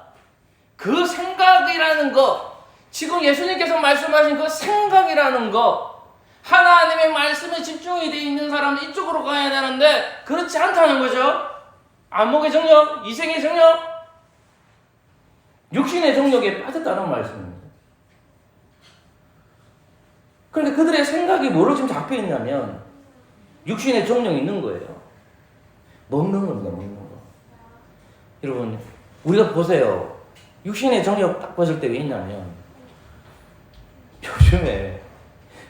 그 생각이라는 것, 지금 예수님께서 말씀하신 그 생각이라는 것, 하나님의 말씀에 집중이 되어 있는 사람은 이쪽으로 가야 되는데 그렇지 않다는 거죠. 안목의 정욕, 이생의 정욕, 육신의 정욕에 빠졌다는 말씀입니다. 그러니까 그들의 생각이 뭐로 지금 잡혀 있냐면 육신의 정욕이 있는 거예요. 먹는 겁니다, 먹는 거. 여러분, 우리가 보세요. 육신의 정욕 딱 봤을 때 왜 있냐면 요즘에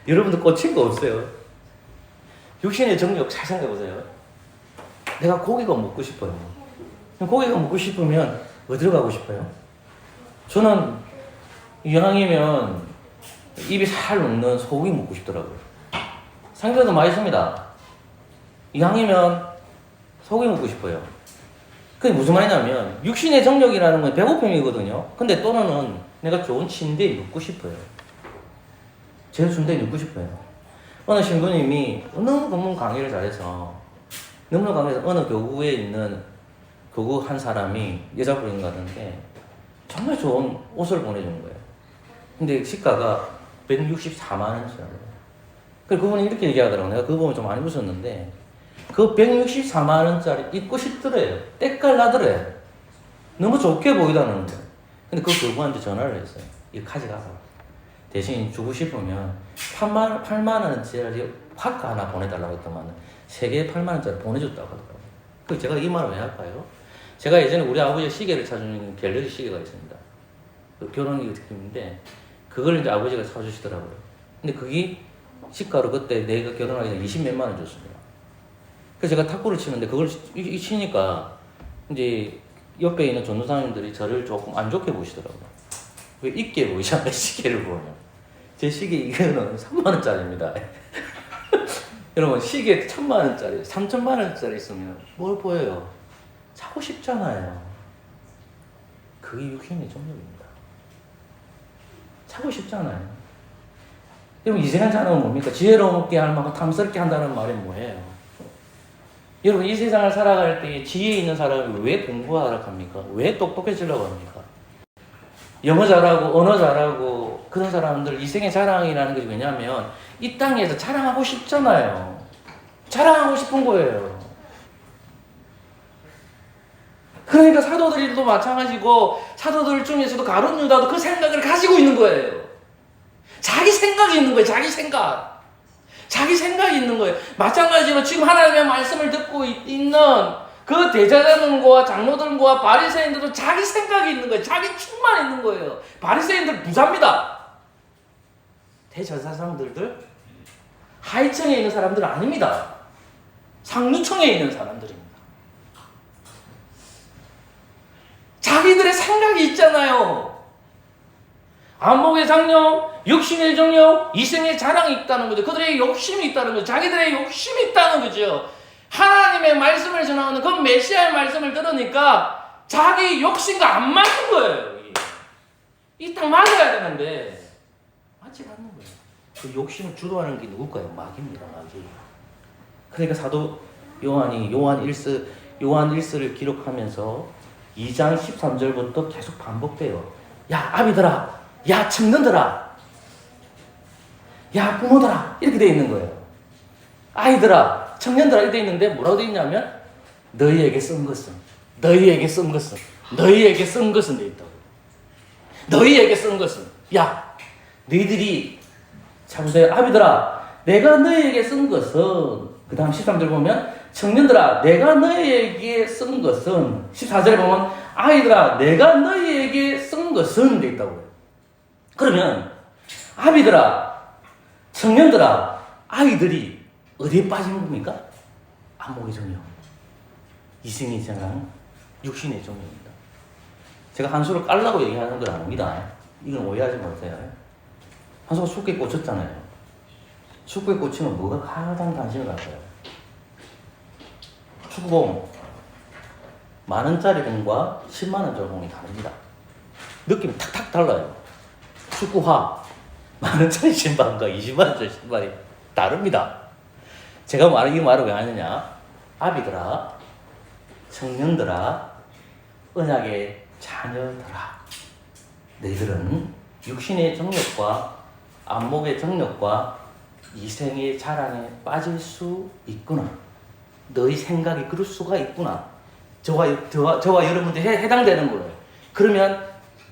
여러분들 꽂힌 거 없어요? 육신의 정욕 잘 생각해보세요. 내가 고기가 먹고 싶어요. 고기가 먹고 싶으면 어디로 가고 싶어요? 저는 이왕이면 입이 살 녹는 소고기 먹고 싶더라고요. 상대도 맛있습니다. 이왕이면 소고기 먹고 싶어요. 그게 무슨 말이냐면 육신의 정욕이라는 건 배고픔이거든요. 근데 또는 내가 좋은 침대에 눕고 싶어요. 제일 침대에 눕고 싶어요. 어느 신부님이 너무 강의를 잘해서 너무 강해서 어느 교구에 있는 교구 한 사람이 여자분인 것 같은데 정말 좋은 옷을 보내준 거예요. 근데 시가가 164만 원짜리예요. 그래서 그분이 이렇게 얘기하더라고요. 내가 그 부분 좀 많이 웃었는데 그 164만 원짜리 입고 싶더래요. 때깔 나더래요. 너무 좋게 보이다는 거예요. 근데 그 교구한테 전화를 했어요. 이거 가져가라. 대신 주고 싶으면 8만 원짜리 화가 하나 보내달라고 했더만 3개에 8만 원짜리 보내줬다고 하더라고요. 그 제가 이 말을 왜 할까요? 제가 예전에 우리 아버지의 시계를 사주는 갤러리 시계가 있습니다. 그 결혼기 느낌인데 그걸 이제 아버지가 사주시더라고요. 근데 그게 시가로 그때 내가 결혼하기 전에 20몇만 원 줬습니다. 그래서 제가 탁구를 치는데 그걸 치니까 이제 옆에 있는 전도사님들이 저를 조금 안 좋게 보시더라고요. 왜 있게 보이잖아요, 시계를 보면. 제 시계 이거는 3만 원짜리입니다. 여러분 시계 1,000만 원짜리, 3,000만 원짜리 있으면 뭘 보여요? 사고 싶잖아요. 그게 육신의 정욕입니다. 사고 싶잖아요. 여러분 이생한 자는 뭡니까? 지혜롭게 할 만큼 탐스럽게 한다는 말이 뭐예요? 여러분 이 세상을 살아갈 때 지혜 있는 사람이 왜 공부하라고 합니까? 왜 똑똑해지려고 합니까? 영어 잘하고 언어 잘하고 그런 사람들 이생의 자랑이라는 것이 왜냐하면 이 땅에서 자랑하고 싶잖아요. 자랑하고 싶은 거예요. 그러니까 사도들도 마찬가지고 사도들 중에서도 가룟 유다도 그 생각을 가지고 있는 거예요. 자기 생각이 있는 거예요. 자기 생각. 자기 생각이 있는 거예요. 마찬가지로 지금 하나님의 말씀을 듣고 있는 그 대제사장과 장로들과 바리새인들도 자기 생각이 있는 거예요. 자기 충만 있는 거예요. 바리새인들 부자입니다. 대제사장들들 하위층에 있는 사람들은 아닙니다. 상류층에 있는 사람들입니다. 자기들의 생각이 있잖아요. 안목의 장력, 육신의 정력, 이생의 자랑이 있다는 거죠. 그들의 욕심이 있다는 거죠. 자기들의 욕심이 있다는 거죠. 하나님의 말씀을 전하는 그 메시아의 말씀을 들으니까 자기 욕심과 안 맞는 거예요. 이 딱 맞아야 되는데 맞지 않는 거예요. 그 욕심을 주도하는 게 누굴까요? 마귀입니다. 마귀. 그러니까 사도 요한이 요한 1서를 기록하면서 2장 13절부터 계속 반복돼요. 야 아비들아, 야 청년들아, 야 부모들아 이렇게 돼 있는 거예요. 아이들아, 청년들아 이렇게 돼 있는데 뭐라고 돼 있냐면 너희에게 쓴 것은 돼 있다고. 너희에게 쓴 것은 야 너희들이 참으세요. 아비들아 내가 너희에게 쓴 것은 그 다음 13절 보면 청년들아 내가 너희에게 쓴 것은 14절 보면 아이들아 내가 너희에게 쓴 것은 돼 있다고요. 그러면 아비들아 청년들아 아이들이 어디에 빠진 겁니까? 안목의 정욕, 이생의 자랑, 육신의 정욕입니다. 제가 한수를 깔라고 얘기하는 건 아닙니다. 이건 오해하지 마세요. 한수가 숙고에 꽂혔잖아요. 숙고에 꽂히면 뭐가 가장 관심을 갖어요? 축구공 만원짜리 공과 10만원짜리 공이 다릅니다. 느낌이 탁탁 달라요. 축구화 만원짜리 신발과 20만원짜리 신발이 다릅니다. 제가 이 말을 왜 하느냐? 아비들아, 청년들아, 언약의 자녀들아, 너희들은 육신의 정욕과 안목의 정욕과 이생의 자랑에 빠질 수 있구나. 너희 생각이 그럴 수가 있구나. 저와 여러분들 해당되는 거예요. 그러면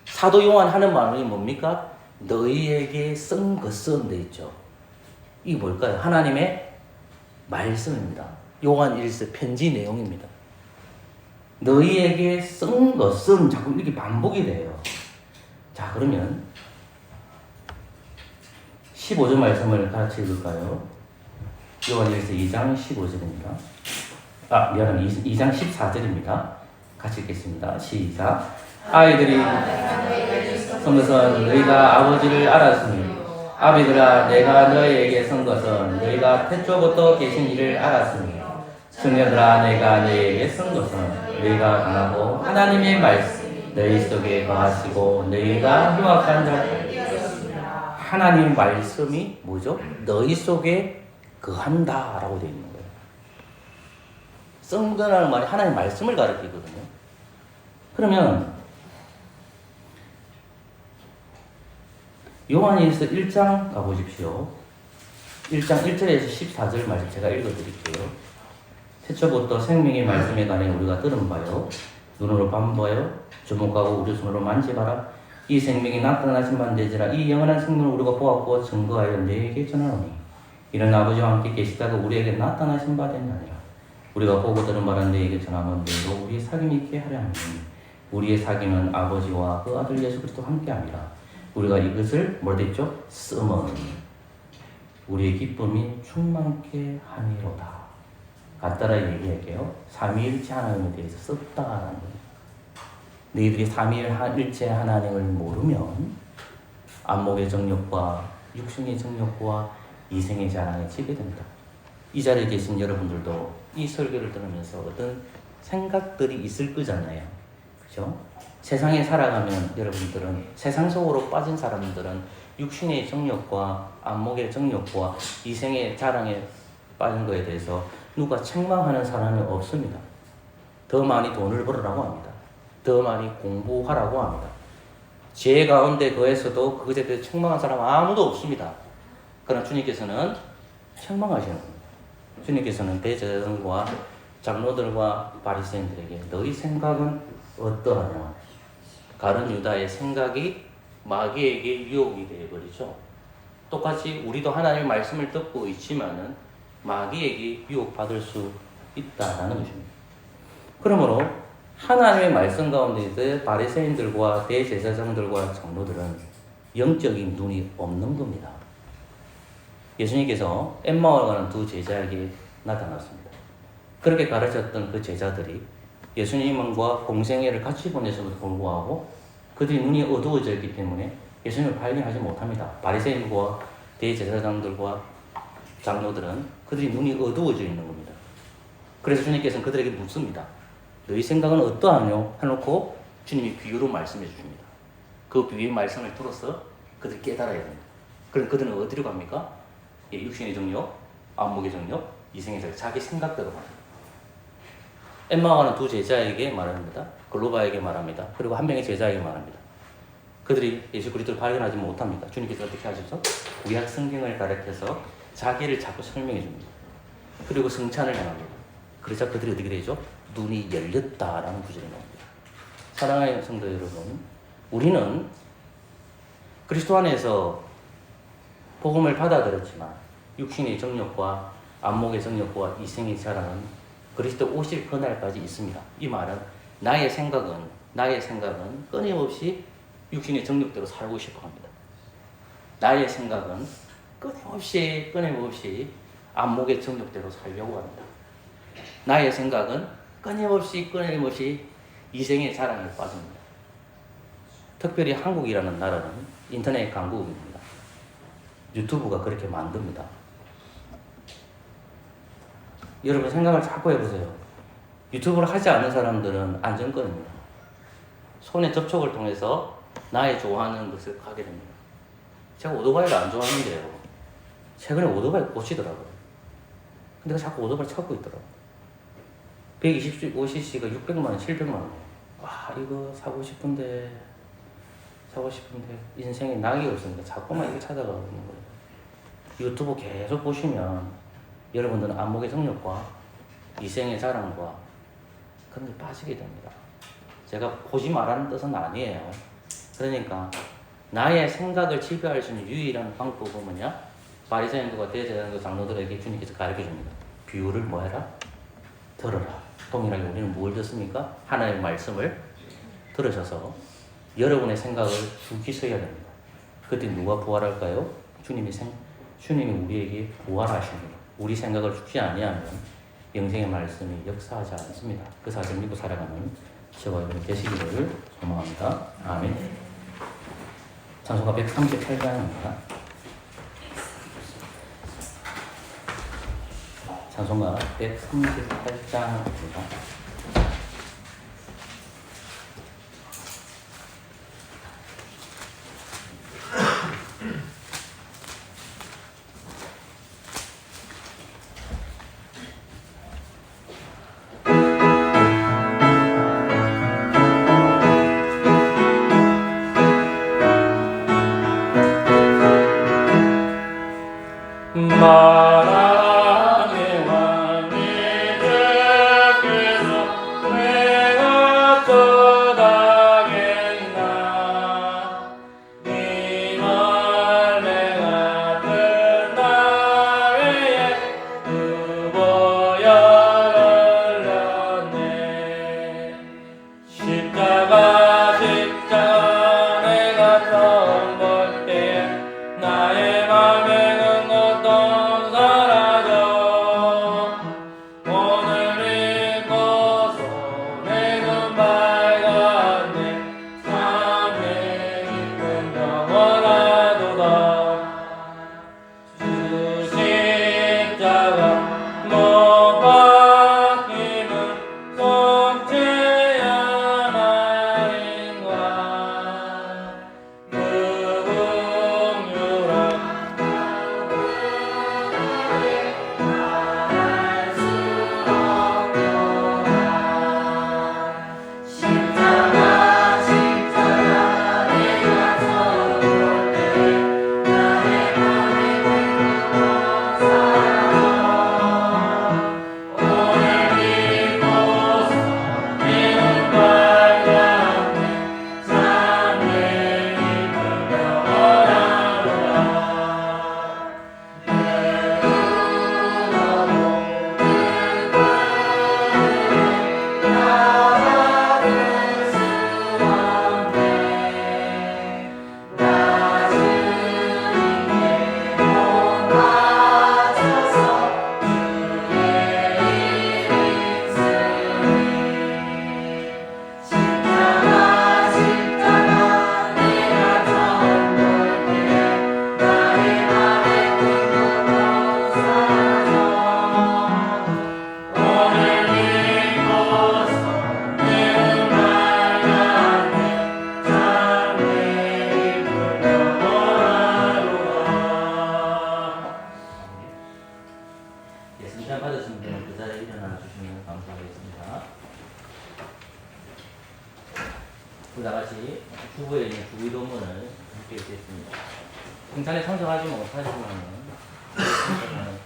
사도 요한 하는 말이 뭡니까? 너희에게 쓴 것은 돼 있죠. 이게 뭘까요? 하나님의 말씀입니다. 요한 1서 편지 내용입니다. 너희에게 쓴 것은 자꾸 이렇게 반복이 돼요. 자, 그러면 15절 말씀을 같이 읽을까요? 요한일서 2장 15절입니다. 미안합니다. 2장 14절입니다. 같이 읽겠습니다. 시작. 아이들이 쓴 것은 너희가 아버지를 알았으니 아비들아 내가 너희에게 쓴 것은 너희가 태초부터 계신 이를 알았으니 청년들아 내가 너희에게 쓴 것은 너희가 강하고 하나님의 말씀 너희 속에 거하시고 너희가 흉악한 자 하나님 말씀이 뭐죠? 너희 속에 거한다라고 되어 있는 거예요. 쓴거라는 말이 하나님 말씀을 가리키거든요. 그러면 요한일서 1장 가보십시오. 1장 1절에서 14절 말씀 제가 읽어드릴게요. 태초부터 생명의 말씀에 관해 우리가 들은 바요. 눈으로 밤봐요. 주목하고 우리 손으로 만지봐라. 이 생명이 나타나신 반대지라 이 영원한 생명을 우리가 보았고 증거하여 너희에게 전하노니 이런 아버지와 함께 계시다가 우리에게 나타나신 바 되나니라. 우리가 보고 들은 바는 너희에게 전하면 너희도 우리의 사귐이 있게 하려 하니 우리의 사귐은 아버지와 그 아들 예수 그리스도 함께함이라. 우리가 이것을 뭐라 했죠? 쓰면 우리의 기쁨이 충만케 하니로다. 간단하게 얘기할게요. 삼위일체 하나님에 대해서 썼다라는 거예요. 너희들이 삼위일체 하나님을 모르면 안목의 정욕과 육신의 정욕과 이생의 자랑에 지게 됩니다. 이 자리에 계신 여러분들도 이 설교를 들으면서 어떤 생각들이 있을 거잖아요. 그죠? 세상에 살아가면 여러분들은 세상 속으로 빠진 사람들은 육신의 정욕과 안목의 정욕과 이생의 자랑에 빠진 거에 대해서 누가 책망하는 사람이 없습니다. 더 많이 돈을 벌으라고 합니다. 더 많이 공부하라고 합니다. 죄 가운데 거에서도 그것에 대해서 책망한 사람 아무도 없습니다. 그러나 주님께서는 책망하시는 겁니다. 주님께서는 대제사장과 장로들과 바리새인들에게 너희 생각은 어떠하냐? 가룟 유다의 생각이 마귀에게 유혹이 되어버리죠. 똑같이 우리도 하나님의 말씀을 듣고 있지만은 마귀에게 유혹받을 수 있다라는 것입니다. 그러므로 하나님의 말씀 가운데 바리새인들과 대제사장들과 장로들은 영적인 눈이 없는 겁니다. 예수님께서 엠마오에 가는 두 제자에게 나타났습니다. 그렇게 가르쳤던 그 제자들이 예수님과 공생애를 같이 보냈음에도 불구하고 그들이 눈이 어두워졌기 때문에 예수님을 발견하지 못합니다. 바리새인과 대제사장들과 장로들은 그들이 눈이 어두워져 있는 겁니다. 그래서 주님께서는 그들에게 묻습니다. 너희 생각은 어떠하뇨? 해놓고 주님이 비유로 말씀해 주십니다. 그 비유의 말씀을 들어서 그들이 깨달아야 됩니다. 그럼 그들은 어디로 갑니까? 육신의 정욕, 안목의 정욕, 이생의 정욕, 자기 생각대로 말합니다. 엠마오가는 두 제자에게 말합니다. 글로바에게 말합니다. 그리고 한 명의 제자에게 말합니다. 그들이 예수 그리스도를 발견하지 못합니다. 주님께서 어떻게 하셔서 구약 성경을 가르쳐서 자기를 자꾸 설명해 줍니다. 그리고 성찬을 행합니다. 그래서 그들이 어떻게 되죠? 눈이 열렸다라는 구절이 나옵니다. 사랑하는 성도 여러분, 우리는 그리스도 안에서 복음을 받아들였지만 육신의 정욕과 안목의 정욕과 이생의 자랑은 그리스도 오실 그날까지 있습니다. 이 말은 나의 생각은 끊임없이 육신의 정욕대로 살고 싶어 합니다. 나의 생각은 끊임없이 안목의 정욕대로 살려고 합니다. 나의 생각은 끊임없이 이생의 자랑에 빠집니다. 특별히 한국이라는 나라는 인터넷 강국입니다. 유튜브가 그렇게 만듭니다. 여러분 생각을 자꾸 해보세요. 유튜브를 하지 않는 사람들은 안정권입니다. 손의 접촉을 통해서 나의 좋아하는 것을 가게 됩니다. 제가 오토바이를 안 좋아하는데요. 최근에 오토바이 꽂히더라고요. 근데 자꾸 오토바이 찾고 있더라고요. 125cc가 600만 원, 700만 원. 와, 이거 사고 싶은데 인생에 낙이 없으니까 자꾸만 이거 찾아가고 있는 거예요. 유튜브 계속 보시면 여러분들은 안목의 성욕과 이생의 자랑과 그런 데 빠지게 됩니다. 제가 보지 말라는 뜻은 아니에요. 그러니까 나의 생각을 지배할 수 있는 유일한 방법은 뭐냐? 바리새인들과 대제사장과 장로들에게 주님께서 가르쳐 줍니다. 비유를 뭐 해라? 들어라. 동일하게 우리는 뭘 듣습니까? 하나님의 말씀을 들으셔서 여러분의 생각을 죽이셔야 됩니다. 그때 누가 부활할까요? 주님이 우리에게 부활하십니다. 우리 생각을 죽지 아니하면 영생의 말씀이 역사하지 않습니다. 그 사실 믿고 살아가는 저와 여러분 되시기를 소망합니다. 아멘. 찬송가 138장입니다. 찬송가 138장입니다. 만왕의 왕이 주께서 내가 떠나겠나 이 말 내가 듣나에 그 보혈 흘렸네 십자가 내가 처음 볼 때에 나의 맘에 어떤 사라져 오늘 믿고서 내 눈 밝았네 삶의 기쁨 영원하도다 주 십자가 못 박힘은 속죄야 나인과 그 긍휼한 칭찬 받으신 분은 그 자리에 일어나 주시면 감사하겠습니다. 우리 다 같이 주부에 있는 주의도문을 함께 읽겠습니다. 칭찬에 참석하지 못하시면 참석하는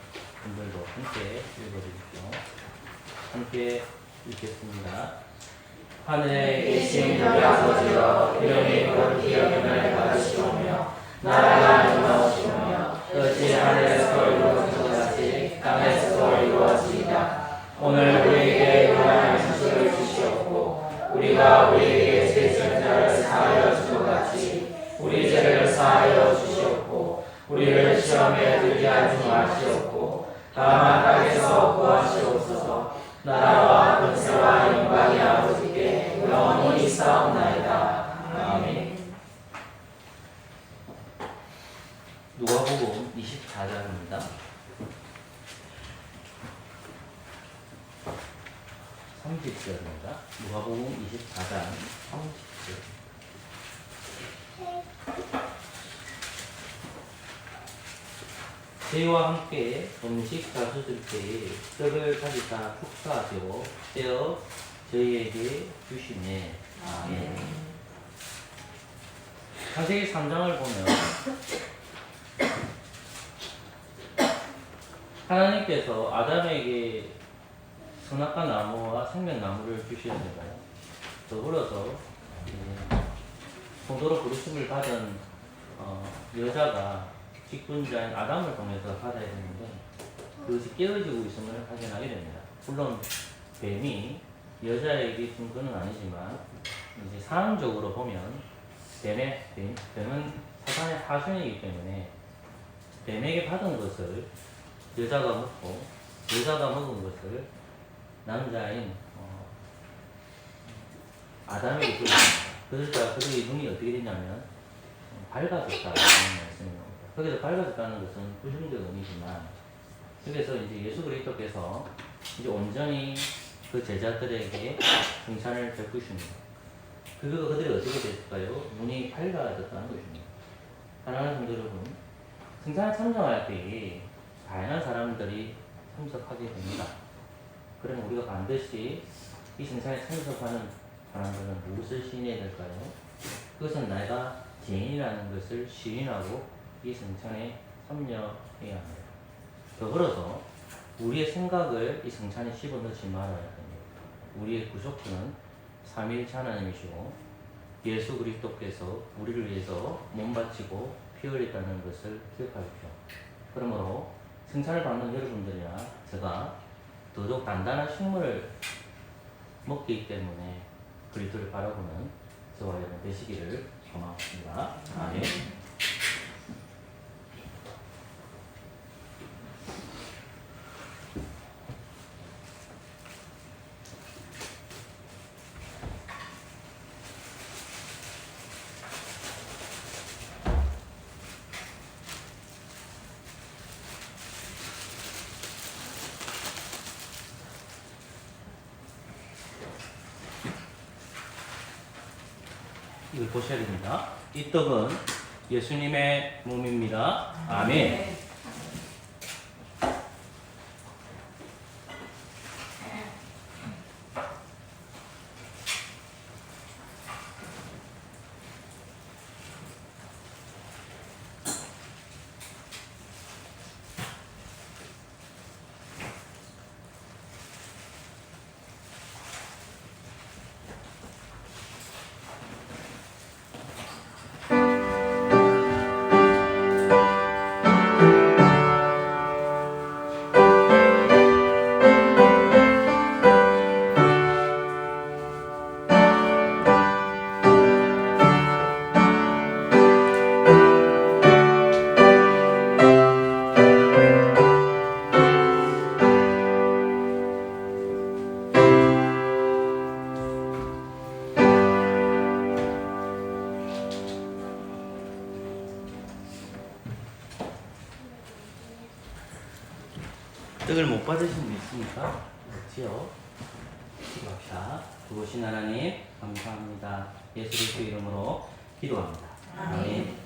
분들도 함께 읽어주십시오. 함께 읽겠습니다. 하늘에 계신 우리 아버지여 이름이 거룩히 여김을 받으시오며 나라가 임하시오며 뜻이 하늘에서 이루어진 것 같이 땅에서도 이루어지이다. 오늘 우리에게 일용할 음식을 주시옵고 우리가 우리에게 죄지은 자를 사하여 준 것 같이 우리 죄를 사하여 주시옵고 우리를 시험에 들게 하지 마시옵고 다만 악에서 구하시옵소서. 나라와 권세와 영광이 아버지께 영원히 있사옵나이다. 아멘. 누가복음 24장입니다. 30절입니다. 누가복음 24장 30절. 저희와 함께 음식 다수줄 때에 떡을 가지다 축사하시고 떼어 저희에게 주시네. 아멘. 창세기 3장을 보면 하나님께서 아담에게 선악과 나무와 생명나무를 주시었는데요. 더불어서 성도로 부르심을 받은 여자가 직분자인 아담을 통해서 받아야 되는데 그것이 깨어지고 있음을 확인하게 됩니다. 물론 뱀이 여자에게 준 건 아니지만 이제 상황적으로 보면 뱀은 사탄의 하수인이기 때문에 뱀에게 받은 것을 여자가 먹고 여자가 먹은 것을 남자인 아담에게 줍니다. 그러니까 그의 눈이 어떻게 됐냐면 밝아졌다는 말씀입니다. 거기서 밝아졌다는 것은 부정적 의미지만 그래서 이제 예수 그리스도께서 이제 온전히 그 제자들에게 칭찬을 베푸십니다. 그들이 어떻게 됐을까요? 눈이 밝아졌다는 것입니다. 사랑하는 성도 여러분, 칭찬에 참석할 때 다양한 사람들이 참석하게 됩니다. 그러면 우리가 반드시 이 칭찬에 참석하는 사람들은 무엇을 시인해야 될까요? 그것은 내가 죄인이라는 것을 시인하고 이 칭찬에 참여해야 합니다. 더불어서 우리의 생각을 이 칭찬에 집어넣지 말아야 됩니다. 우리의 구속주는 삼위일체 하나님이시고 예수 그리스도께서 우리를 위해서 몸 바치고 피 흘렸다는 것을 기억하십시오. 그러므로 칭찬을 받는 여러분들이나 제가 더더욱 단단한 식물을 먹기 때문에 그리스도를 바라보는 저와 여러분 되시기를 소망합니다. 아멘. 이걸 보셔야 됩니다. 이 떡은 예수님의 몸입니다. 아멘. 떡을 못 받으신 분 있습니까? 없지요? 기도합시다. 두고신 하나님 감사합니다. 예수 그리스도 이름으로 기도합니다. 아멘.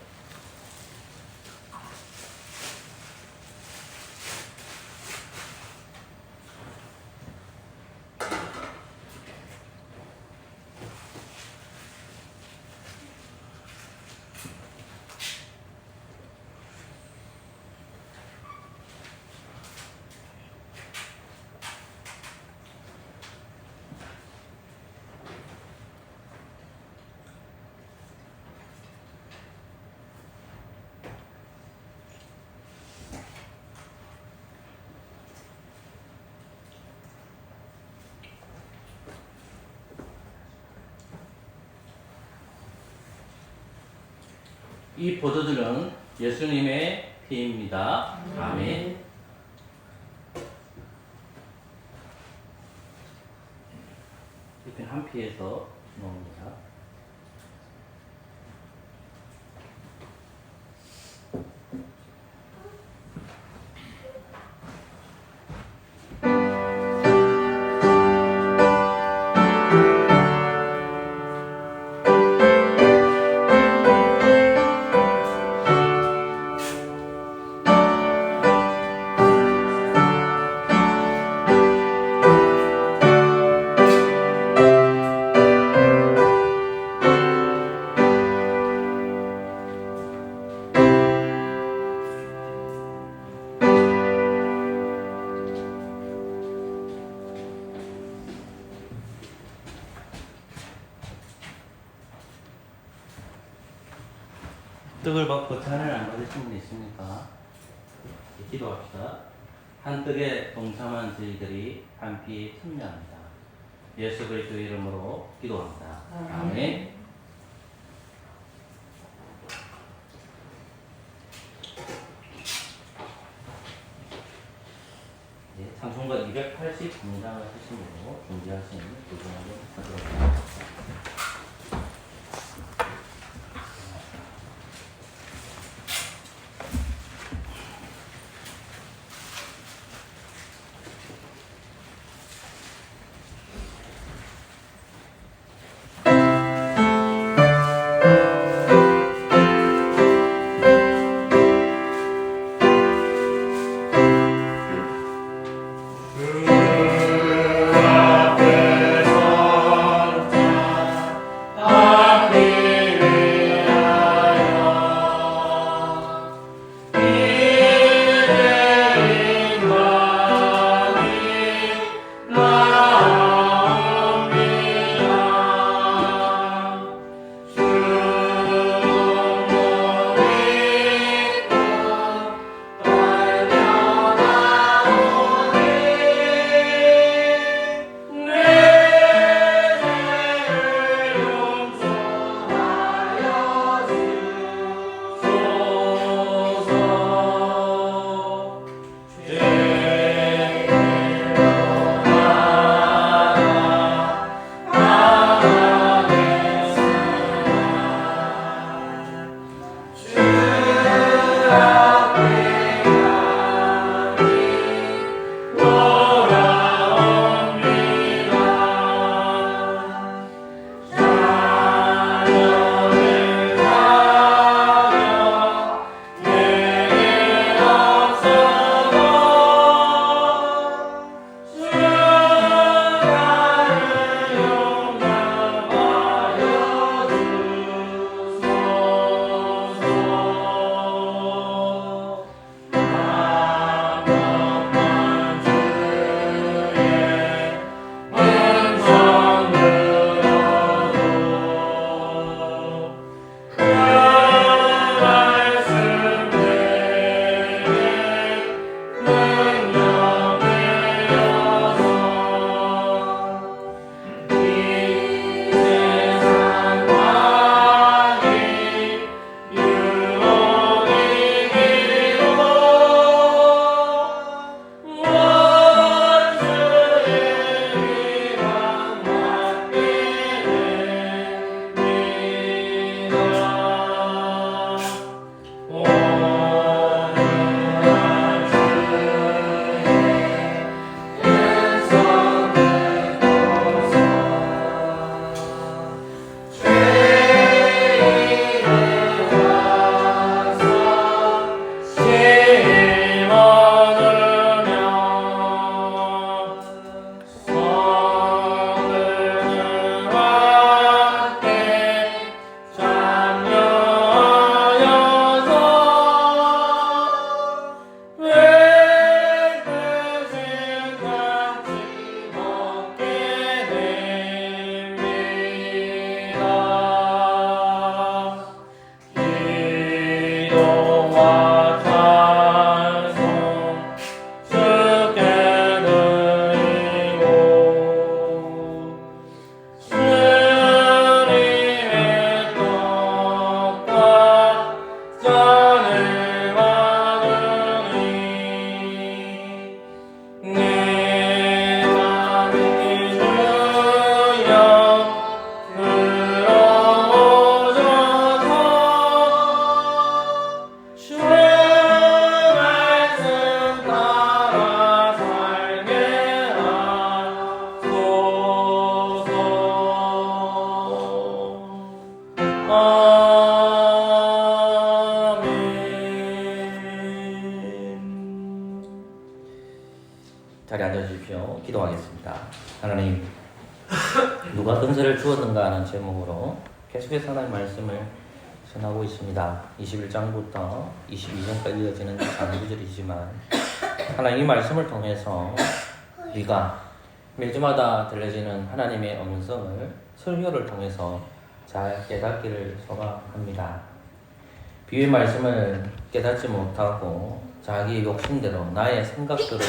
이 포도주는 예수님의 피입니다. 아멘. 이렇게 한 피에서 넣습니다. 떡을 받고 잔을 안 받으신 분 있습니까? 기도합시다. 한 떡에 동참한 저희들이 한 피에 참여합니다. 예수 그리스도의 이름으로 기도합니다. 아멘. 상송가 280문장을 하시므로 준비하신 도전하게 하도록 하겠습니다. 자리에 앉아주십시오. 기도하겠습니다. 하나님, 누가 은사를 주었는가 하는 제목으로 계속해서 하나님의 말씀을 전하고 있습니다. 21장부터 22장까지 이어지는 장구절이지만 하나님 이 말씀을 통해서 우리가 매주마다 들려지는 하나님의 음성을 설교를 통해서 잘 깨닫기를 소망합니다. 비유의 말씀을 깨닫지 못하고 자기의 욕심대로 나의 생각대로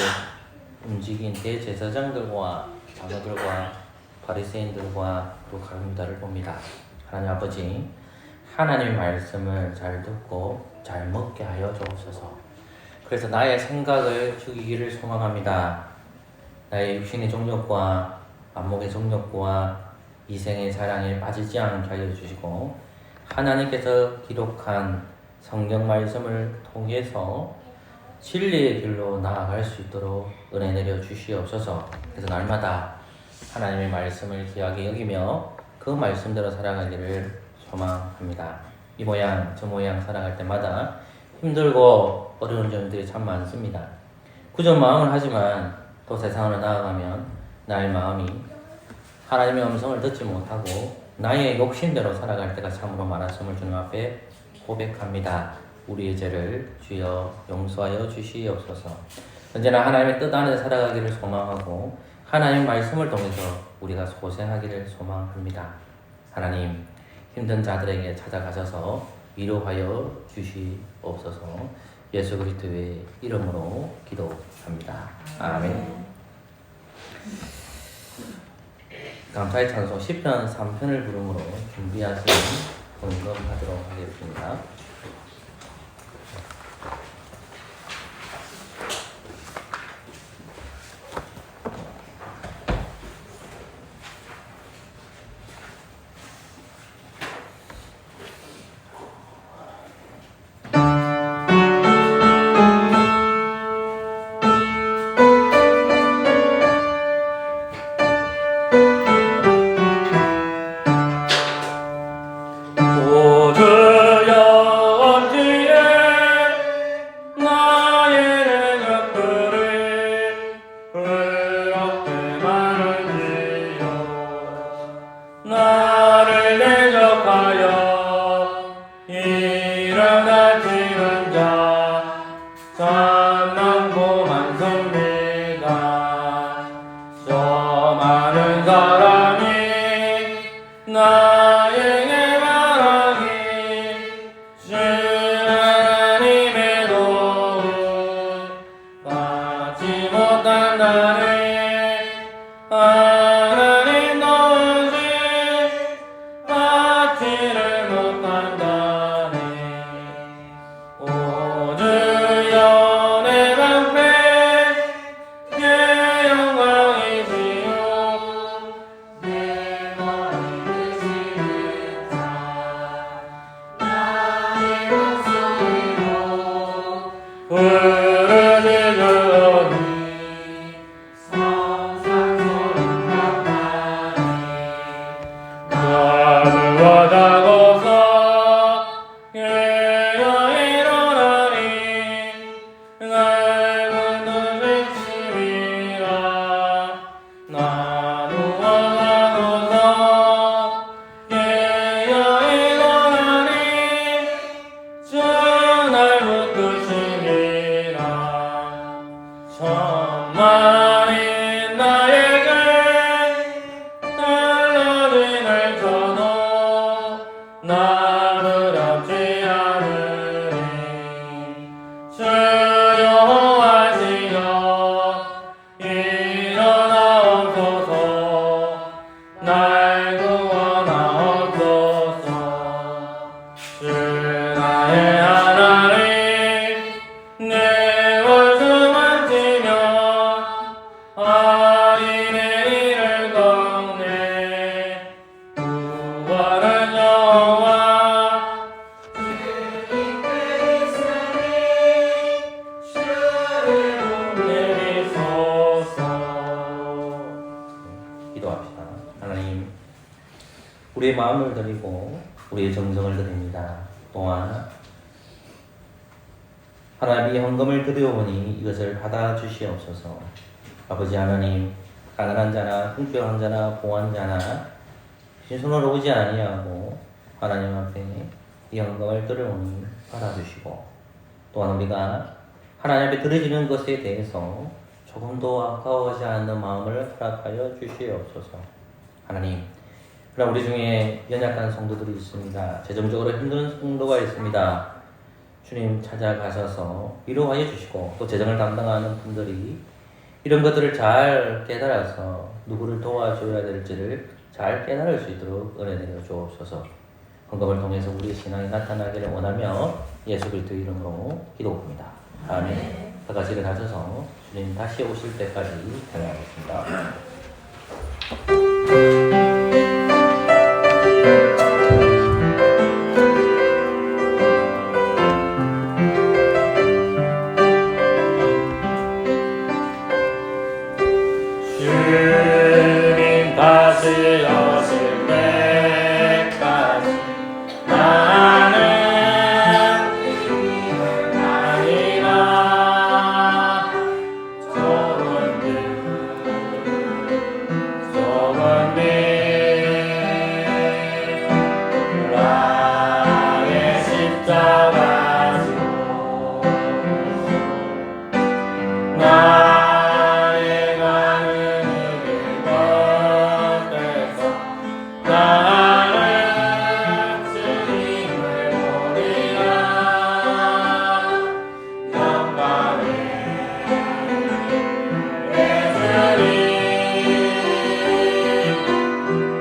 움직인 대제사장들과 장로들과 바리새인들과 거룩한 유다를 봅니다. 하나님 아버지, 하나님의 말씀을 잘 듣고 잘 먹게 하여 주옵소서. 그래서 나의 생각을 죽이기를 소망합니다. 나의 육신의 정욕과 안목의 정욕과 이생의 사랑에 빠지지 않게 하여 주시고, 하나님께서 기록한 성경 말씀을 통해서 진리의 길로 나아갈 수 있도록 은혜 내려 주시옵소서. 그래서 날마다 하나님의 말씀을 귀하게 여기며 그 말씀대로 살아가기를 소망합니다. 이 모양 저 모양 살아갈 때마다 힘들고 어려운 점들이 참 많습니다. 구전 마음은 하지만 또 세상으로 나아가면 나의 마음이 하나님의 음성을 듣지 못하고 나의 욕심대로 살아갈 때가 참으로 많았음을 주님 앞에 고백합니다. 우리의 죄를 주여 용서하여 주시옵소서. 언제나 하나님의 뜻 안에 살아가기를 소망하고 하나님의 말씀을 통해서 우리가 소생하기를 소망합니다. 하나님, 힘든 자들에게 찾아가셔서 위로하여 주시옵소서. 예수 그리스도의 이름으로 기도합니다. 아멘. 감사의 찬송 시편 3편을 부름으로 준비하시는 헌금하도록 하겠습니다. 우리의 마음을 드리고 우리의 정성을 드립니다. 또한 하나님이 헌금을 드려오니 이것을 받아주시옵소서. 아버지 하나님, 가난한 자나 흥병한 자나 봉한 자나 신손으로 오지 아니하고 하나님 앞에 이 헌금을 드려오니 받아주시고, 또한 우리가 하나님 앞에 드려지는 것에 대해서 조금도 아까워하지 않는 마음을 허락하여 주시옵소서. 하나님, 그러나 우리 중에 연약한 성도들이 있습니다. 재정적으로 힘든 성도가 있습니다. 주님 찾아가셔서 위로하여 주시고, 또 재정을 담당하는 분들이 이런 것들을 잘 깨달아서 누구를 도와줘야 될지를 잘 깨달을 수 있도록 은혜 내려 주옵소서. 헌금을 통해서 우리의 신앙이 나타나기를 원하며 예수 그리스도의 이름으로 기도합니다. 아멘. 다 같이 일어나셔서 주님 다시 오실 때까지 기도하겠습니다. 주님 다시 오실 때까지 나는 아니라 좁은 길 나의 십자가 지고 나의 가는 길 걷에서 나는 주님을 보리라 영광의 예수님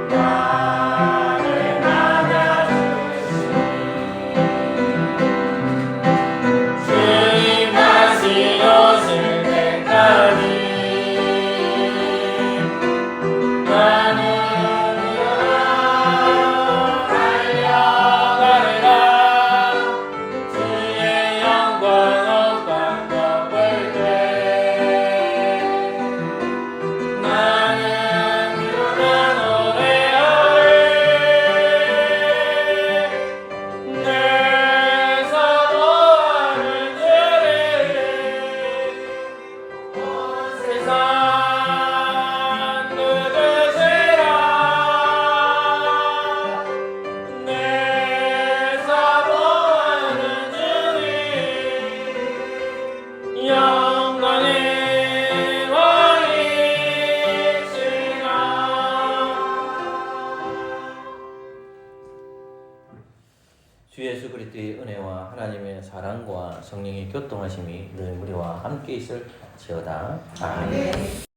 나를 맞아주시니 주님 다시 오실 때까지 나는 달려가리라 주의 영광 없던 덮을 때 나는 일어나 노래하리 내 사모하는 주를 온 세상 누구시라 내 사모하는 주님 영광의 왕이시라. 주 예수 그리스도의 은혜와 하나님의 사랑과 성령의 교통하심이 늘 우리와 함께 있을지어다. 아멘.